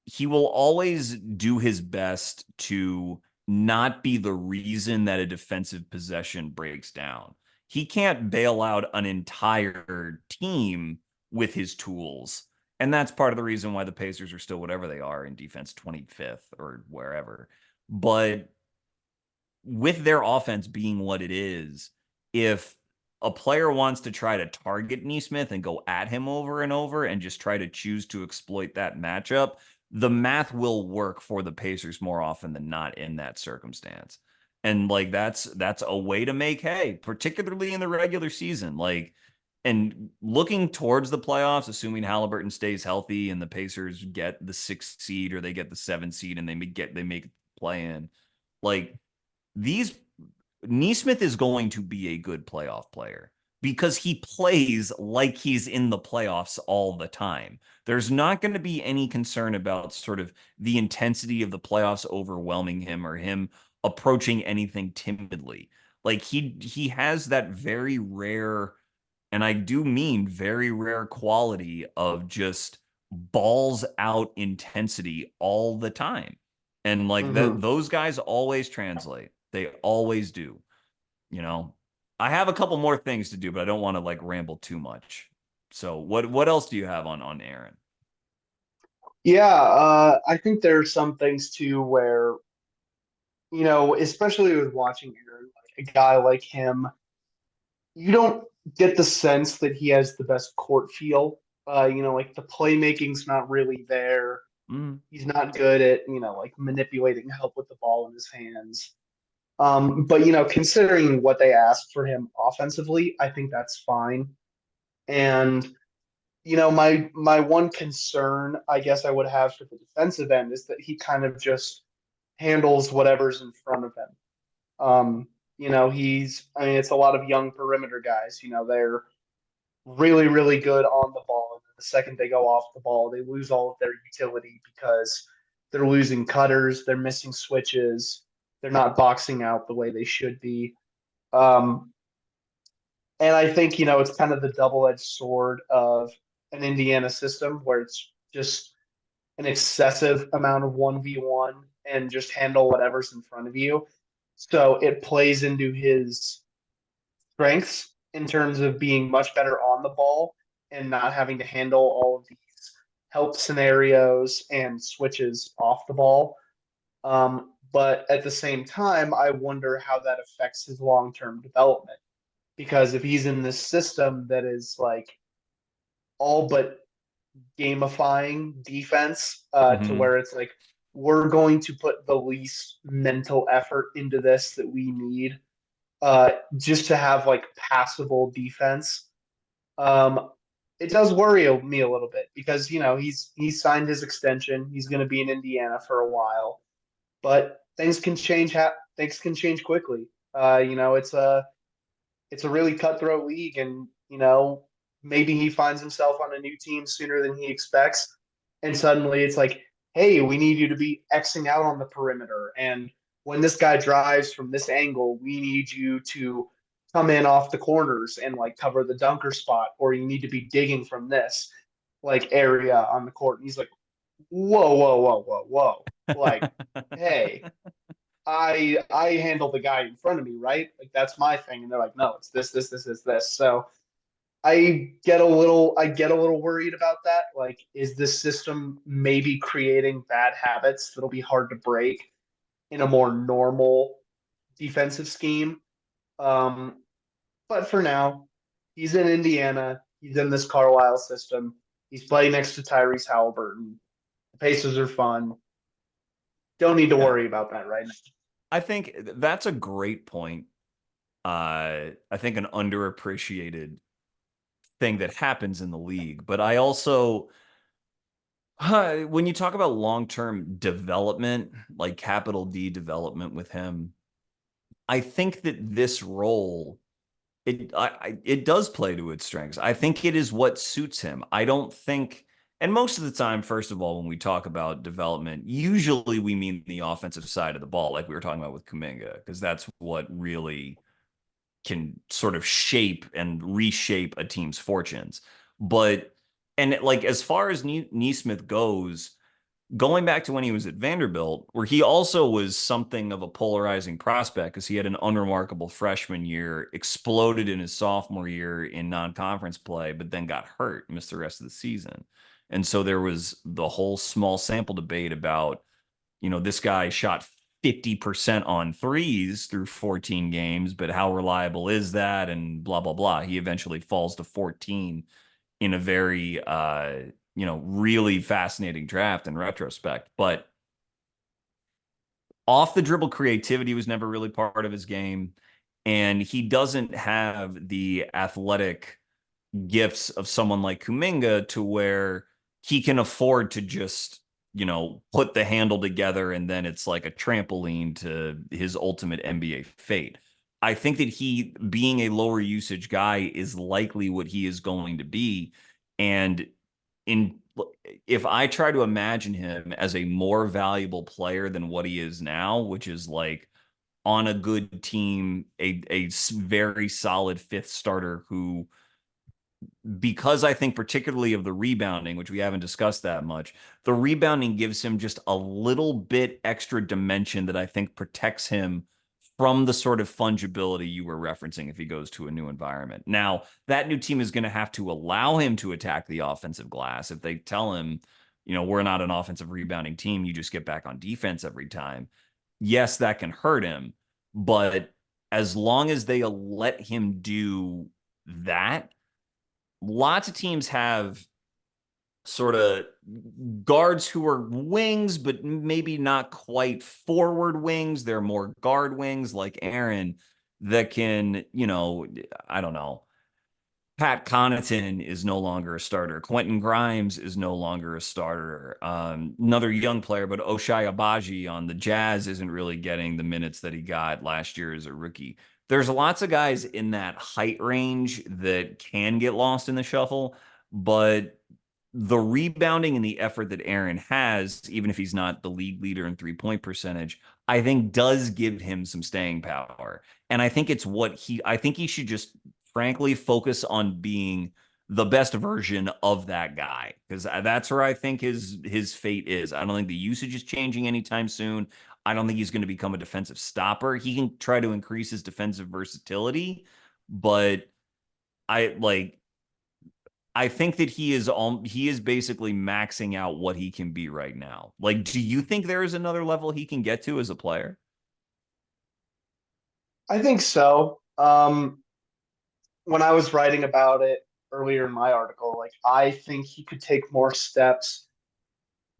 he will always do his best to not be the reason that a defensive possession breaks down. He can't bail out an entire team with his tools. And that's part of the reason why the Pacers are still whatever they are in defense, 25th or wherever. But with their offense being what it is, if a player wants to try to target Nesmith and go at him over and over and just try to choose to exploit that matchup, the math will work for the Pacers more often than not in that circumstance. And like that's a way to make hay, particularly in the regular season. Like, and looking towards the playoffs, assuming Halliburton stays healthy and the Pacers get the 6th seed or they get the 7th seed and they make play in, like these Nesmith is going to be a good playoff player because he plays like he's in the playoffs all the time. There's not going to be any concern about sort of the intensity of the playoffs overwhelming him or him approaching anything timidly. Like he has that very rare, and I do mean very rare quality of just balls out intensity all the time. And like that, Mm-hmm. those guys always translate. They always do. You know, I have a couple more things to do, but I don't want to like ramble too much. So what else do you have on Aaron? Yeah, I think there are some things too where, especially with watching Aaron, like a guy like him, you don't get the sense that he has the best court feel. Like the playmaking's not really there. Mm, He's not good at, like manipulating help with the ball in his hands. But considering what they asked for him offensively, I think that's fine. And my one concern, I guess I would have for the defensive end is that he kind of just handles whatever's in front of him. I mean, it's a lot of young perimeter guys. They're really, really good on the ball. And the second they go off the ball, they lose all of their utility because they're losing cutters, they're missing switches, they're not boxing out the way they should be. Um, and I think, it's kind of the double-edged sword of an Indiana system where it's just an excessive amount of 1v1 and just handle whatever's in front of you. So it plays into his strengths in terms of being much better on the ball and not having to handle all of these help scenarios and switches off the ball. But at the same time, I wonder how that affects his long term development. Because if he's in this system that is like all but gamifying defense to hmm. where it's like, we're going to put the least mental effort into this that we need just to have like passable defense. Um, it does worry me a little bit because he's signed his extension. He's going to be in Indiana for a while, but things can change. Things can change quickly. It's a really cutthroat league, and maybe he finds himself on a new team sooner than he expects, and suddenly it's like, hey, we need you to be Xing out on the perimeter, and when this guy drives from this angle, we need you to come in off the corners and like cover the dunker spot, or you need to be digging from this like area on the court. And he's like, whoa, whoa, whoa, whoa, whoa. Like, hey, I handle the guy in front of me, right? Like that's my thing. And they're like, no, it's this. So I get a little worried about that. Like, is this system maybe creating bad habits that'll be hard to break in a more normal defensive scheme? Um, but for now, he's in Indiana. He's in this Carlisle system. He's playing next to Tyrese Halliburton. The Pacers are fun. Don't need to Yeah. worry about that right now. I think that's a great point. I think an underappreciated thing that happens in the league. But I also, when you talk about long-term development, like capital D development with him, I think that this role it does play to its strengths. I think it is what suits him. I don't think, and most of the time, first of all, when we talk about development, usually we mean the offensive side of the ball, like we were talking about with Kuminga, because that's what really can sort of shape and reshape a team's fortunes. But And like as far as Neesmith goes, going back to when he was at Vanderbilt, where he also was something of a polarizing prospect because he had an unremarkable freshman year, exploded in his sophomore year in non-conference play, but then got hurt, missed the rest of the season. And so there was the whole small sample debate about, this guy shot 50% on threes through 14 games, but how reliable is that? And blah, blah, blah. He eventually falls to 14 in a very really fascinating draft in retrospect. But off the dribble creativity was never really part of his game. And he doesn't have the athletic gifts of someone like Kuminga to where he can afford to just, put the handle together and then it's like a trampoline to his ultimate NBA fate. I think that he, being a lower usage guy, is likely what he is going to be. And in if I try to imagine him as a more valuable player than what he is now, which is like on a good team, a very solid fifth starter who, because I think particularly of the rebounding, which we haven't discussed that much, the rebounding gives him just a little bit extra dimension that I think protects him from the sort of fungibility you were referencing if he goes to a new environment. Now, that new team is going to have to allow him to attack the offensive glass. If they tell him, we're not an offensive rebounding team, you just get back on defense every time. Yes, that can hurt him, but as long as they let him do that, lots of teams have sort of guards who are wings, but maybe not quite forward wings. They're more guard wings like Aaron that can, I don't know. Pat Connaughton is no longer a starter. Quentin Grimes is no longer a starter. Another young player, but Ochai Agbaji on the Jazz isn't really getting the minutes that he got last year as a rookie. There's lots of guys in that height range that can get lost in the shuffle, but the rebounding and the effort that Aaron has, even if he's not the league leader in 3-point percentage, I think does give him some staying power. And I think I think he should just frankly focus on being the best version of that guy because that's where I think his fate is. I don't think the usage is changing anytime soon. I don't think he's going to become a defensive stopper. He can try to increase his defensive versatility, but I like I think that he is basically maxing out what he can be right now. Like, do you think there is another level he can get to as a player? I think so. When I was writing about it earlier in my article, like I think he could take more steps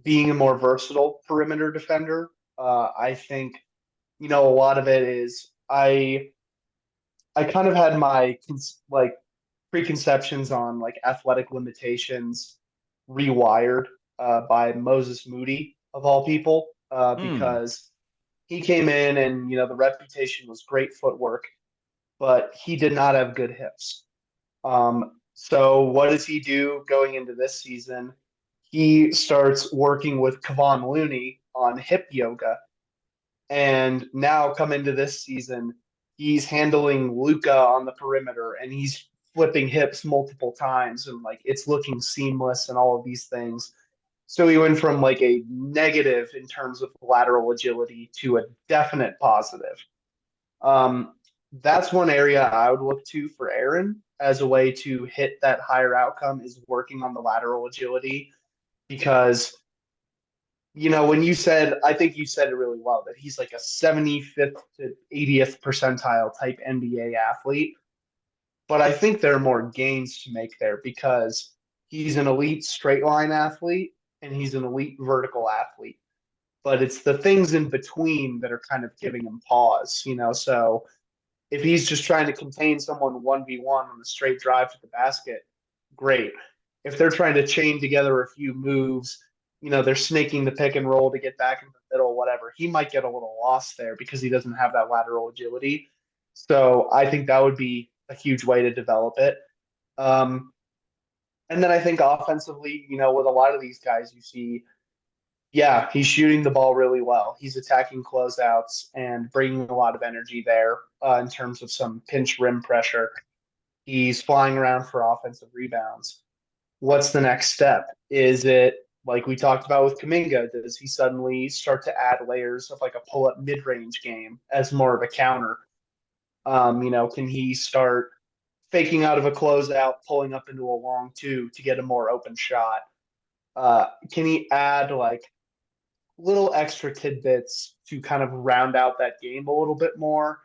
being a more versatile perimeter defender. I think, a lot of it is I kind of had my like preconceptions on like athletic limitations rewired by Moses Moody of all people Hmm. because he came in and the reputation was great footwork, but he did not have good hips. So what does he do going into this season? He starts working with Kevon Looney on hip yoga, and now come into this season, he's handling Luca on the perimeter, and he's flipping hips multiple times, and like it's looking seamless and all of these things. So he went from like a negative in terms of lateral agility to a definite positive. Um, that's one area I would look to for Aaron as a way to hit that higher outcome is working on the lateral agility because when you said, I think you said it really well that he's like a 75th to 80th percentile type NBA athlete. But I think there are more gains to make there because he's an elite straight line athlete and he's an elite vertical athlete. But it's the things in between that are kind of giving him pause. So if he's just trying to contain someone 1v1 on the straight drive to the basket, great. If they're trying to chain together a few moves, they're snaking the pick and roll to get back in the middle, whatever. He might get a little lost there because he doesn't have that lateral agility. So I think that would be a huge way to develop it. Um, and then I think offensively, with a lot of these guys, you see yeah, he's shooting the ball really well. He's attacking closeouts and bringing a lot of energy there in terms of some pinch rim pressure. He's flying around for offensive rebounds. what's the next step? Is it like we talked about with Kuminga? Does he suddenly start to add layers of like a pull-up mid-range game as more of a counter? Can he start faking out of a closeout, pulling up into a long two to get a more open shot? Can he add like little extra tidbits to kind of round out that game a little bit more?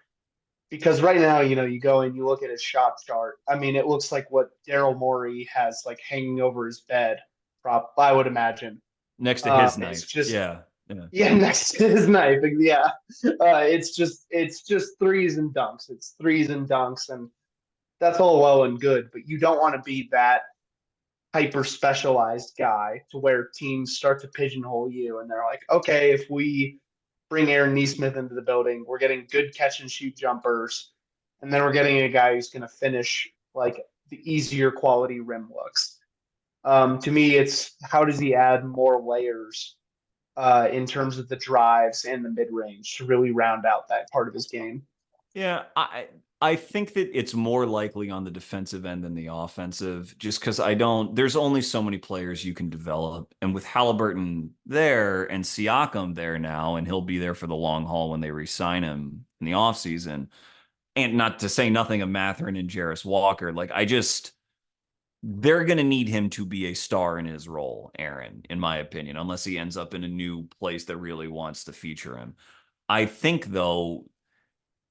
Because right now, you go and you look at his shot chart. I mean, it looks like what Daryl Morey has like hanging over his bed, prop, I would imagine. Next to his It's knife. just Yeah. Yeah. yeah, next to his knife. Yeah. It's just threes and dunks. It's threes and dunks, and that's all well and good, but you don't want to be that hyper specialized guy to where teams start to pigeonhole you and they're like, okay, if we bring Aaron Nesmith into the building, we're getting good catch and shoot jumpers, and then we're getting a guy who's going to finish like the easier quality rim looks. To me, it's how does he add more layers in terms of the drives and the mid range to really round out that part of his game. Yeah, I think that it's more likely on the defensive end than the offensive, just because I don't. There's only so many players you can develop, and with Halliburton there and Siakam there now, and he'll be there for the long haul when they re-sign him in the offseason. And not to say nothing of Matherin and Jarris Walker, like I just they're going to need him to be a star in his role, Aaron, in my opinion, unless he ends up in a new place that really wants to feature him. I think though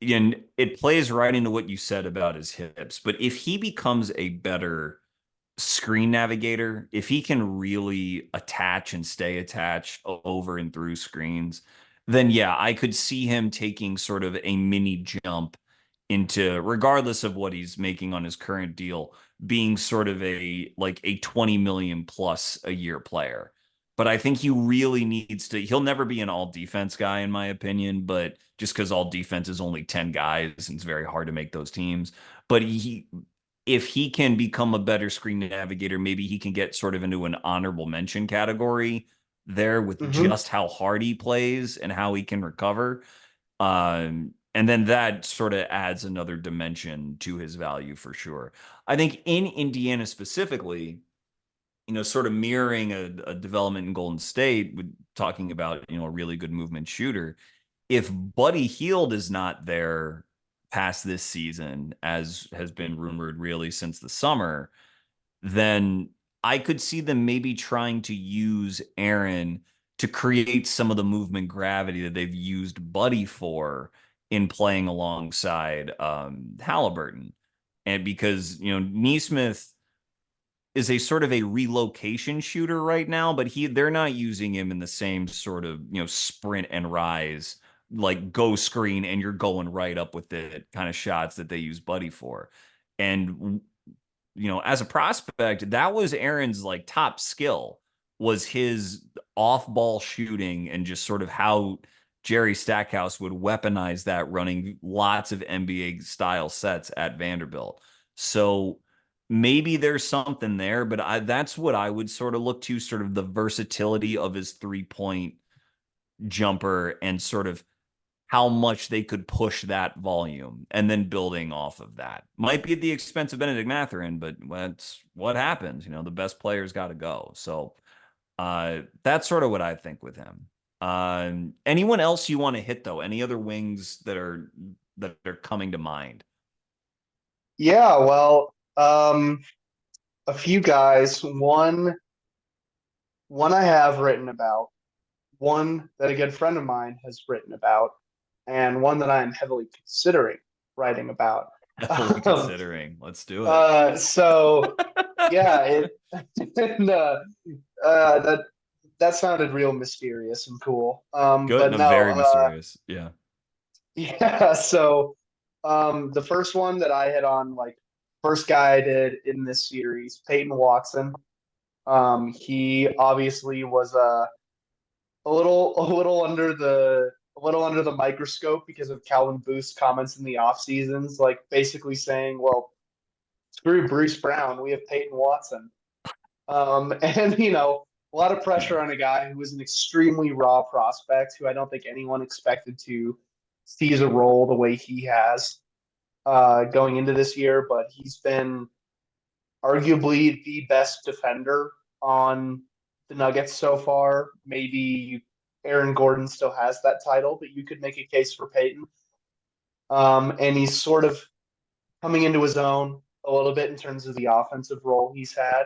and it plays right into what you said about his hips. But if he becomes a better screen navigator, if he can really attach and stay attached over and through screens, then yeah, I could see him taking sort of a mini jump into, regardless of what he's making on his current deal, being sort of a like a 20 million plus a year player. But I think he really needs to, he'll never be an all defense guy, in my opinion, but just because all defense is only 10 guys and it's very hard to make those teams. But if he can become a better screen navigator, maybe he can get sort of into an honorable mention category there with Mm-hmm. just how hard he plays and how he can recover. And then that sort of adds another dimension to his value for sure. I think in Indiana specifically, sort of mirroring a development in Golden State with talking about, a really good movement shooter. If Buddy Hield is not there past this season, as has been rumored really since the summer, then I could see them maybe trying to use Aaron to create some of the movement gravity that they've used Buddy for in playing alongside Halliburton. And because, Neesmith is a sort of a relocation shooter right now, but they're not using him in the same sort of, sprint and rise, like go screen and you're going right up with it kind of shots that they use Buddy for. And as a prospect, that was Aaron's like top skill was his off-ball shooting and just sort of how Jerry Stackhouse would weaponize that running lots of NBA style sets at Vanderbilt. So maybe there's something there, but that's what I would sort of look to, sort of the versatility of his three-point jumper and sort of how much they could push that volume and then building off of that. Might be at the expense of Benedict Mathurin, but that's what happens. The best players got to go. So that's sort of what I think with him. Anyone else you want to hit though? Any other wings that are coming to mind? Yeah, well, a few guys. One I have written about, one that a good friend of mine has written about, and one that I am heavily considering writing about. Definitely Um, considering. Let's do it. so yeah, and, that that sounded real mysterious and cool. Good But and no, very mysterious. Yeah. yeah. So the first one that I hit on, like first guy I did in this series, Peyton Watson. He obviously was a little under the microscope because of Calvin Booth's comments in the off seasons, like basically saying, "Well, screw Bruce Brown, we have Peyton Watson." And a lot of Yeah. pressure on a guy who was an extremely raw prospect, who I don't think anyone expected to seize a role the way he has going into this year. But he's been arguably the best defender on the Nuggets so far. Maybe Aaron Gordon still has that title, but you could make a case for Peyton. And he's sort of coming into his own a little bit in terms of the offensive role he's had.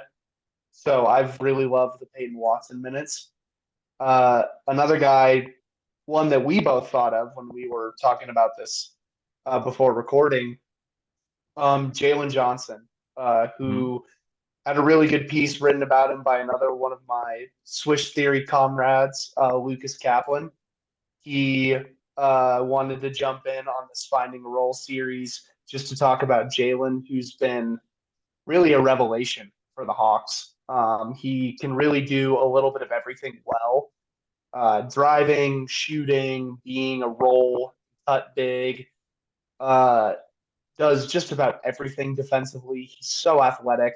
So I've really loved the Peyton Watson minutes. Another guy, one that we both thought of when we were talking about this before recording, Jalen Johnson, Mhm. who had a really good piece written about him by another one of my Swish Theory comrades, Lucas Kaplan. He wanted to jump in on this Finding a Role series just to talk about Jalen, who's been really a revelation for the Hawks. He can really do a little bit of everything well, driving, shooting, being a role, cut big, uh, does just about everything defensively. He's so athletic.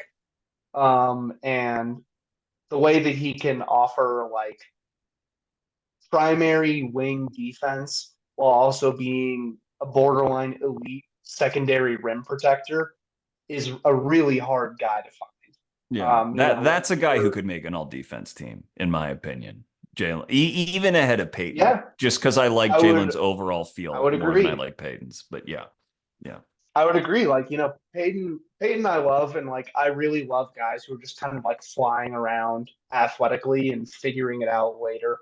And the way that he can offer like primary wing defense while also being a borderline elite secondary rim protector is a really hard guy to find. Yeah, When that's a guy who you're, could make an all defense team, in my opinion. Jalen, even ahead of Peyton, yeah, just because I like I would, Jalen's overall I feel would more than I agree. like Peyton's. But yeah, yeah, I would agree. Like, Peyton I love, and like, I really love guys who are just kind of like flying around athletically and figuring it out later.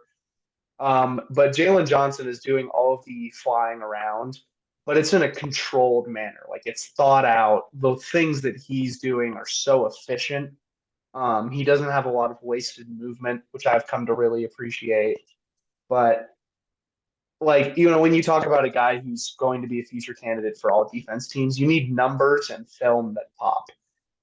But Jalen Johnson is doing all of the flying around, but it's in a controlled manner. Like it's thought out. The things that he's doing are so efficient. He doesn't have a lot of wasted movement, which I've come to really appreciate. But like, when you talk about a guy who's going to be a future candidate for all defense teams, you need numbers and film that pop.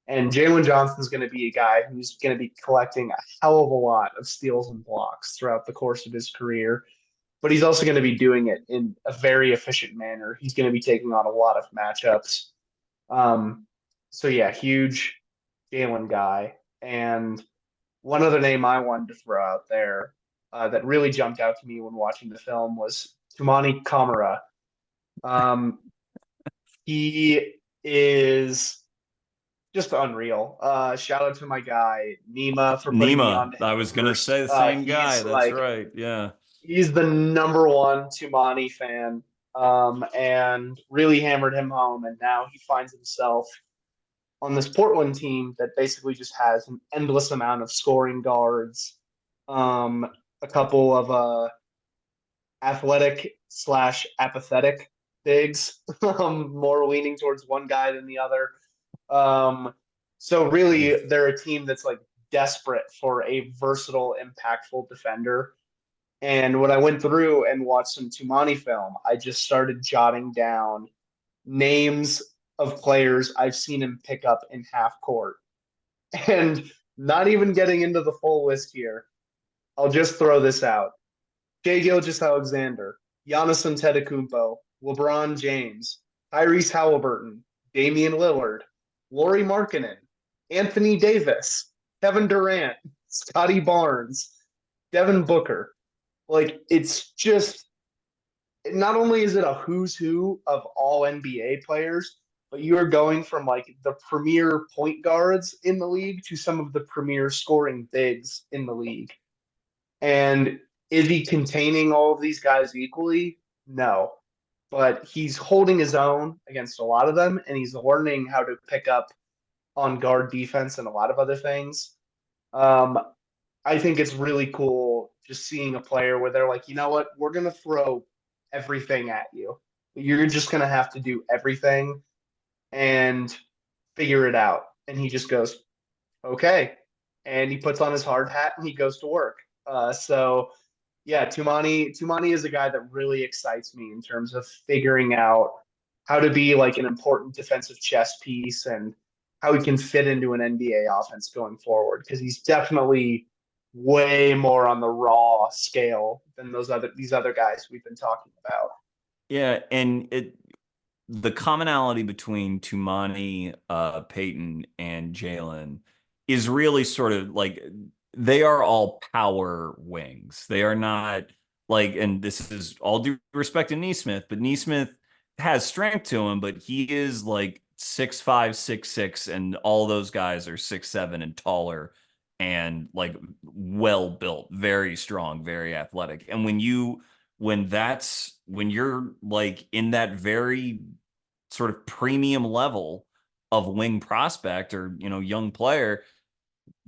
And Jalen Johnson's going to be a guy who's going to be collecting a hell of a lot of steals and blocks throughout the course of his career, but he's also going to be doing it in a very efficient manner. He's going to be taking on a lot of matchups. Um, so yeah, huge Jalen guy. And one other name I wanted to throw out there that really jumped out to me when watching the film was Tumani Kamara. Um, he is just unreal. Shout out to my guy Nima for putting me on Nima. to him I was gonna first. say the same guy. He's That's like right. Yeah. he's the number one Tumani fan, and really hammered him home. And now he finds himself on this Portland team that basically just has an endless amount of scoring guards, um, a couple of athletic slash apathetic bigs, more leaning towards one guy than the other. So really, they're a team that's like desperate for a versatile, impactful defender. And when I went through and watched some Tumani film, I just started jotting down names of players I've seen him pick up in half court. And not even getting into the full list here, I'll just throw this out. Shai Gilgeous-Alexander, Giannis Antetokounmpo, LeBron James, Tyrese Halliburton, Damian Lillard, Lauri Markkanen, Anthony Davis, Kevin Durant, Scotty Barnes, Devin Booker. Like it's just not only is it a who's who of all NBA players, but you are going from like the premier point guards in the league to some of the premier scoring bigs in the league. And is he containing all of these guys equally? No. But he's holding his own against a lot of them, and he's learning how to pick up on guard defense and a lot of other things. Um, I think it's really cool just seeing a player where they're like, you know what, we're gonna throw everything at you. You're just gonna have to do everything and figure it out. And he just goes, okay. And he puts on his hard hat and he goes to work. So yeah, Tumani is a guy that really excites me in terms of figuring out how to be like an important defensive chess piece and how he can fit into an NBA offense going forward because he's definitely way more on the raw scale than these other guys we've been talking about. Yeah, and the commonality between Tumani, Peyton, and Jalen is really sort of like they are all power wings. They are not like, and this is all due respect to Nesmith, but Nesmith has strength to him, but he is like 6'5", 6'6", and all those guys are 6'7" and taller and like well built, very strong, very athletic. And when you're like in that very sort of premium level of wing prospect or, young player,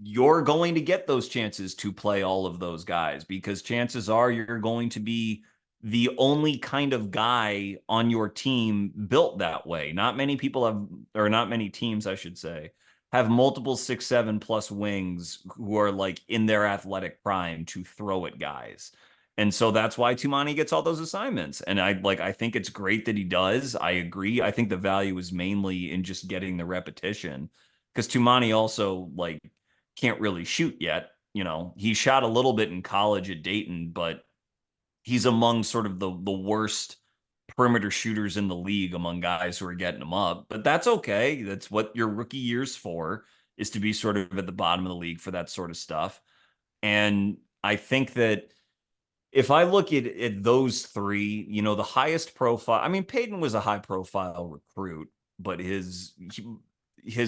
you're going to get those chances to play all of those guys because chances are you're going to be the only kind of guy on your team built that way. Not many people have, or not many teams, I should say, have multiple 6'7" plus wings who are like in their athletic prime to throw at guys. And so that's why Tumani gets all those assignments. And I think it's great that he does. I agree. I think the value is mainly in just getting the repetition because Tumani also like can't really shoot yet. He shot a little bit in college at Dayton, but he's among sort of the worst perimeter shooters in the league among guys who are getting them up. But that's okay. That's what your rookie year's for, is to be sort of at the bottom of the league for that sort of stuff. And I think that if I look at those three, the highest profile, I mean, Peyton was a high profile recruit, but his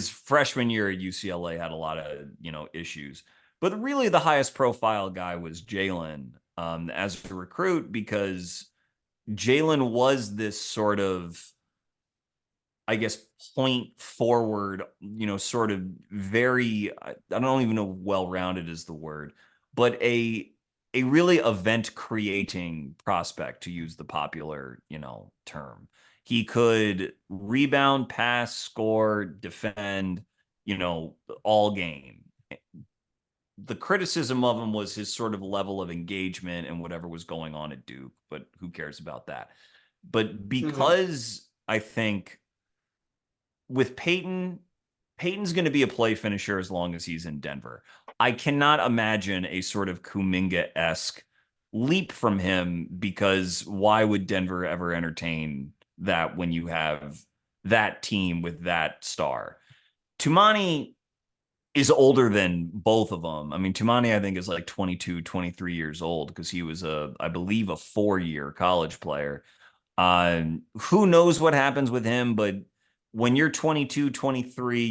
freshman year at UCLA had a lot of, issues. But really the highest profile guy was Jalen as a recruit, because Jalen was this sort of, I guess, point forward, sort of very, I don't even know well-rounded is the word, but a really event creating prospect, to use the popular, term. He could rebound, pass, score, defend, all game. The criticism of him was his sort of level of engagement and whatever was going on at Duke, but who cares about that? But Mhm. because I think with Peyton's going to be a play finisher as long as he's in Denver. I cannot imagine a sort of Kuminga-esque leap from him, because why would Denver ever entertain that when you have that team with that star? Tumani is older than both of them. I mean, Tumani, I think, is like 22, 23 years old because he was I believe, a 4-year college player. Who knows what happens with him, but when you're 22, 23,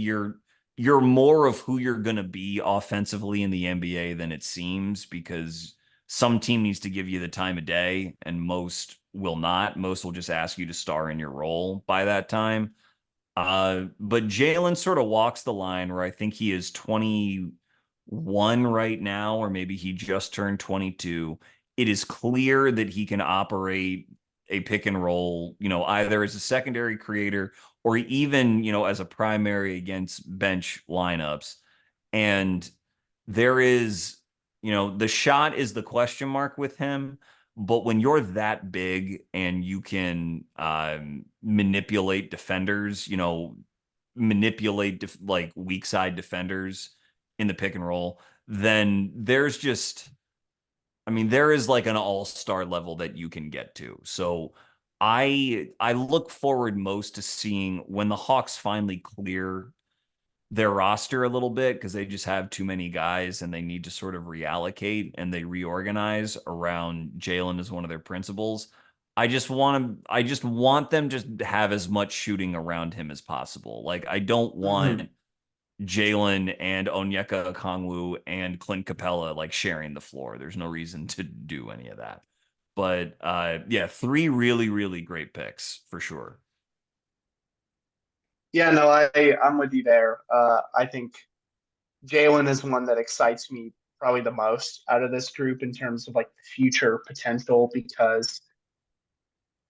you're more of who you're going to be offensively in the NBA than it seems, because some team needs to give you the time of day and most will not. Most will just ask you to star in your role by that time. But Jalen sort of walks the line where I think he is 21 right now, or maybe he just turned 22. It is clear that he can operate a pick and roll, either as a secondary creator or even, as a primary against bench lineups. And there is, the shot is the question mark with him. But when you're that big and you can manipulate defenders, like weak side defenders in the pick and roll, then there's just, I mean, there is like an all-star level that you can get to. So I look forward most to seeing when the Hawks finally clear their roster a little bit, because they just have too many guys and they need to sort of reallocate and they reorganize around Jalen as one of their principals. I just want them to have as much shooting around him as possible. Like, I don't Mhm. want Jalen and Onyeka Okongwu and Clint Capella like sharing the floor. There's no reason to do any of that. But yeah, three really, really great picks for sure. Yeah, no, I'm with you there. I think Jalen is one that excites me probably the most out of this group in terms of like the future potential, because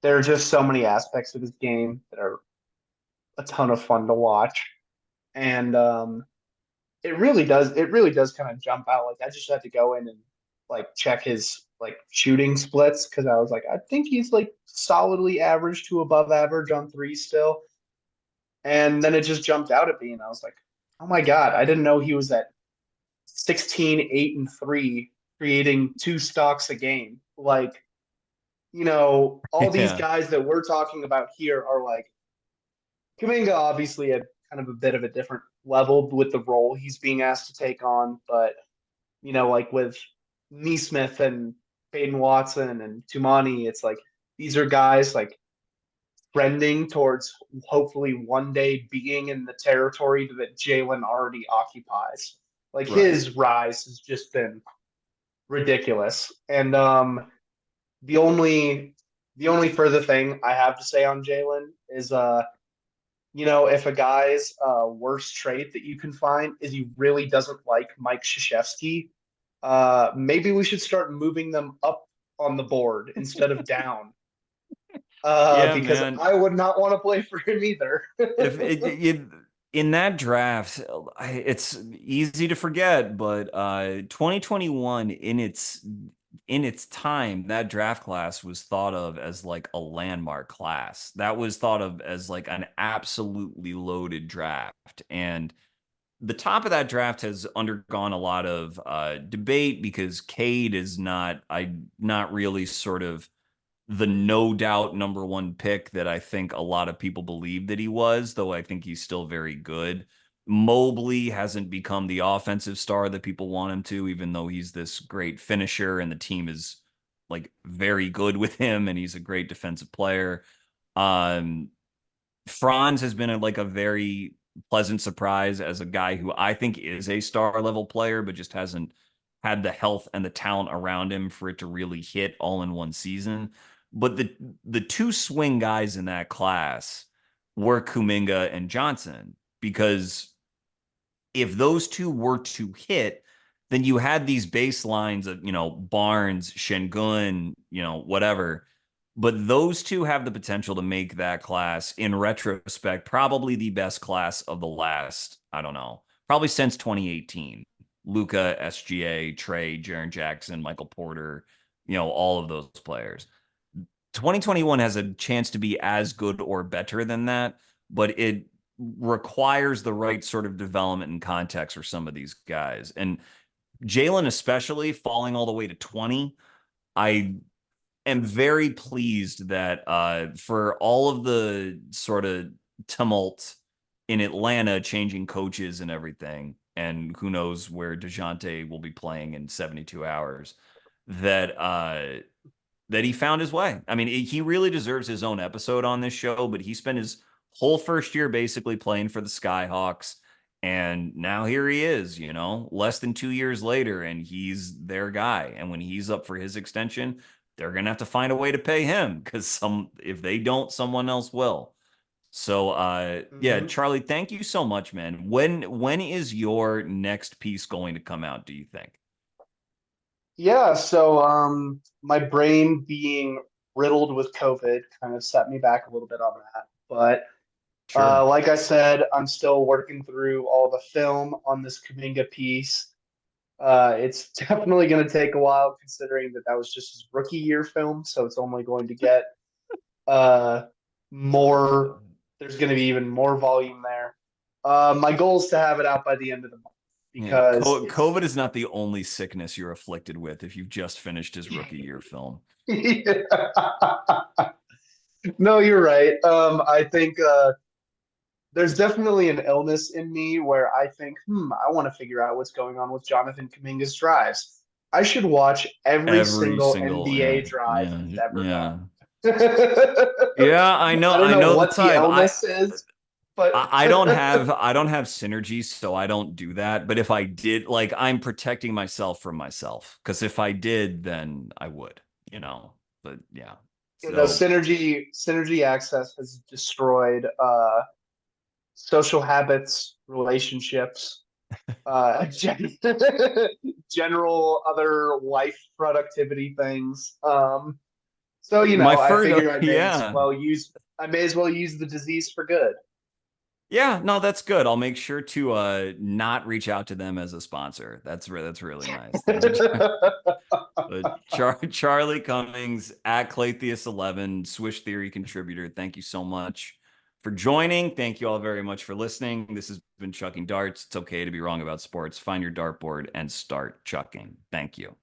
there are just so many aspects of his game that are a ton of fun to watch. And it really does kind of jump out. Like, I just had to go in and like check his like shooting splits, because I was like, I think he's like solidly average to above average on three still. And then it just jumped out at me and I was like, oh my God, I didn't know he was at 16, 8, and 3, creating two stocks a game. Like, all these Yeah. guys that we're talking about here are like, Kuminga obviously at kind of a bit of a different level with the role he's being asked to take on, but like with Nesmith and Peyton Watson and Tumani, it's like these are guys like trending towards hopefully one day being in the territory that Jalen already occupies. Like Right. his rise has just been ridiculous. And the only the only further thing I have to say on Jalen is if a guy's worst trait that you can find is he really doesn't like Mike Krzyzewski, maybe we should start moving them up on the board instead of down. Yeah, Because man. I would not want to play for him either. If in that draft, it's easy to forget, but 2021 in its time, that draft class was thought of as like a landmark class. That was thought of as like an absolutely loaded draft. And the top of that draft has undergone a lot of debate because Cade is not really sort of the no doubt number one pick that I think a lot of people believe that he was, though I think he's still very good. Mobley hasn't become the offensive star that people want him to, even though he's this great finisher and the team is like very good with him and he's a great defensive player. Um, Franz has been like a very pleasant surprise as a guy who I think is a star level player, but just hasn't had the health and the talent around him for it to really hit all in one season. But the two swing guys in that class were Kuminga and Johnson, because if those two were to hit, then you had these baselines of, Barnes, Şengün, whatever. But those two have the potential to make that class, in retrospect, probably the best class of the last, I don't know, probably since 2018. Luca, SGA, Trey, Jaren Jackson, Michael Porter, all of those players. 2021 has a chance to be as good or better than that, but it requires the right sort of development and context for some of these guys. And Jalen, especially falling all the way to 20, I am very pleased that for all of the sort of tumult in Atlanta, changing coaches and everything, and who knows where DeJounte will be playing in 72 hours, that that he found his way. I mean, he really deserves his own episode on this show, but he spent his whole first year basically playing for the Skyhawks. And now here he is, less than 2 years later, and he's their guy. And when he's up for his extension, they're going to have to find a way to pay him, because if they don't, someone else will. So, yeah, Mhm. Charlie, thank you so much, man. When is your next piece going to come out, do you think? Yeah, so my brain being riddled with COVID kind of set me back a little bit on that. But Sure. like I said, I'm still working through all the film on this Kuminga piece. It's definitely going to take a while, considering that was just his rookie year film. So it's only going to get uh, more. There's going to be even more volume there. My goal is to have it out by the end of the month Yeah, because it's. COVID is not the only sickness you're afflicted with if you've just finished his rookie year film. No, you're right. I think there's definitely an illness in me where I think, I want to figure out what's going on with Jonathan Kuminga's drives. I should watch every Every single single, NBA yeah, drive yeah, he's ever yeah. done. Yeah, I don't I know know the what the type. illness is, but I don't have synergy, so I don't do that. But if I did, like, I'm protecting myself from myself, because if I did, then I would, But yeah. So synergy access has destroyed social habits, relationships, general other life productivity things. So my I first, figure yeah. I may as well use the disease for good. Yeah, no, that's good. I'll make sure to not reach out to them as a sponsor. That's really nice. Thank you. Charlie Cummings at Claytheus11, Swish Theory contributor. Thank you so much for joining. Thank you all very much for listening. This has been Chucking Darts. It's okay to be wrong about sports. Find your dartboard and start chucking. Thank you.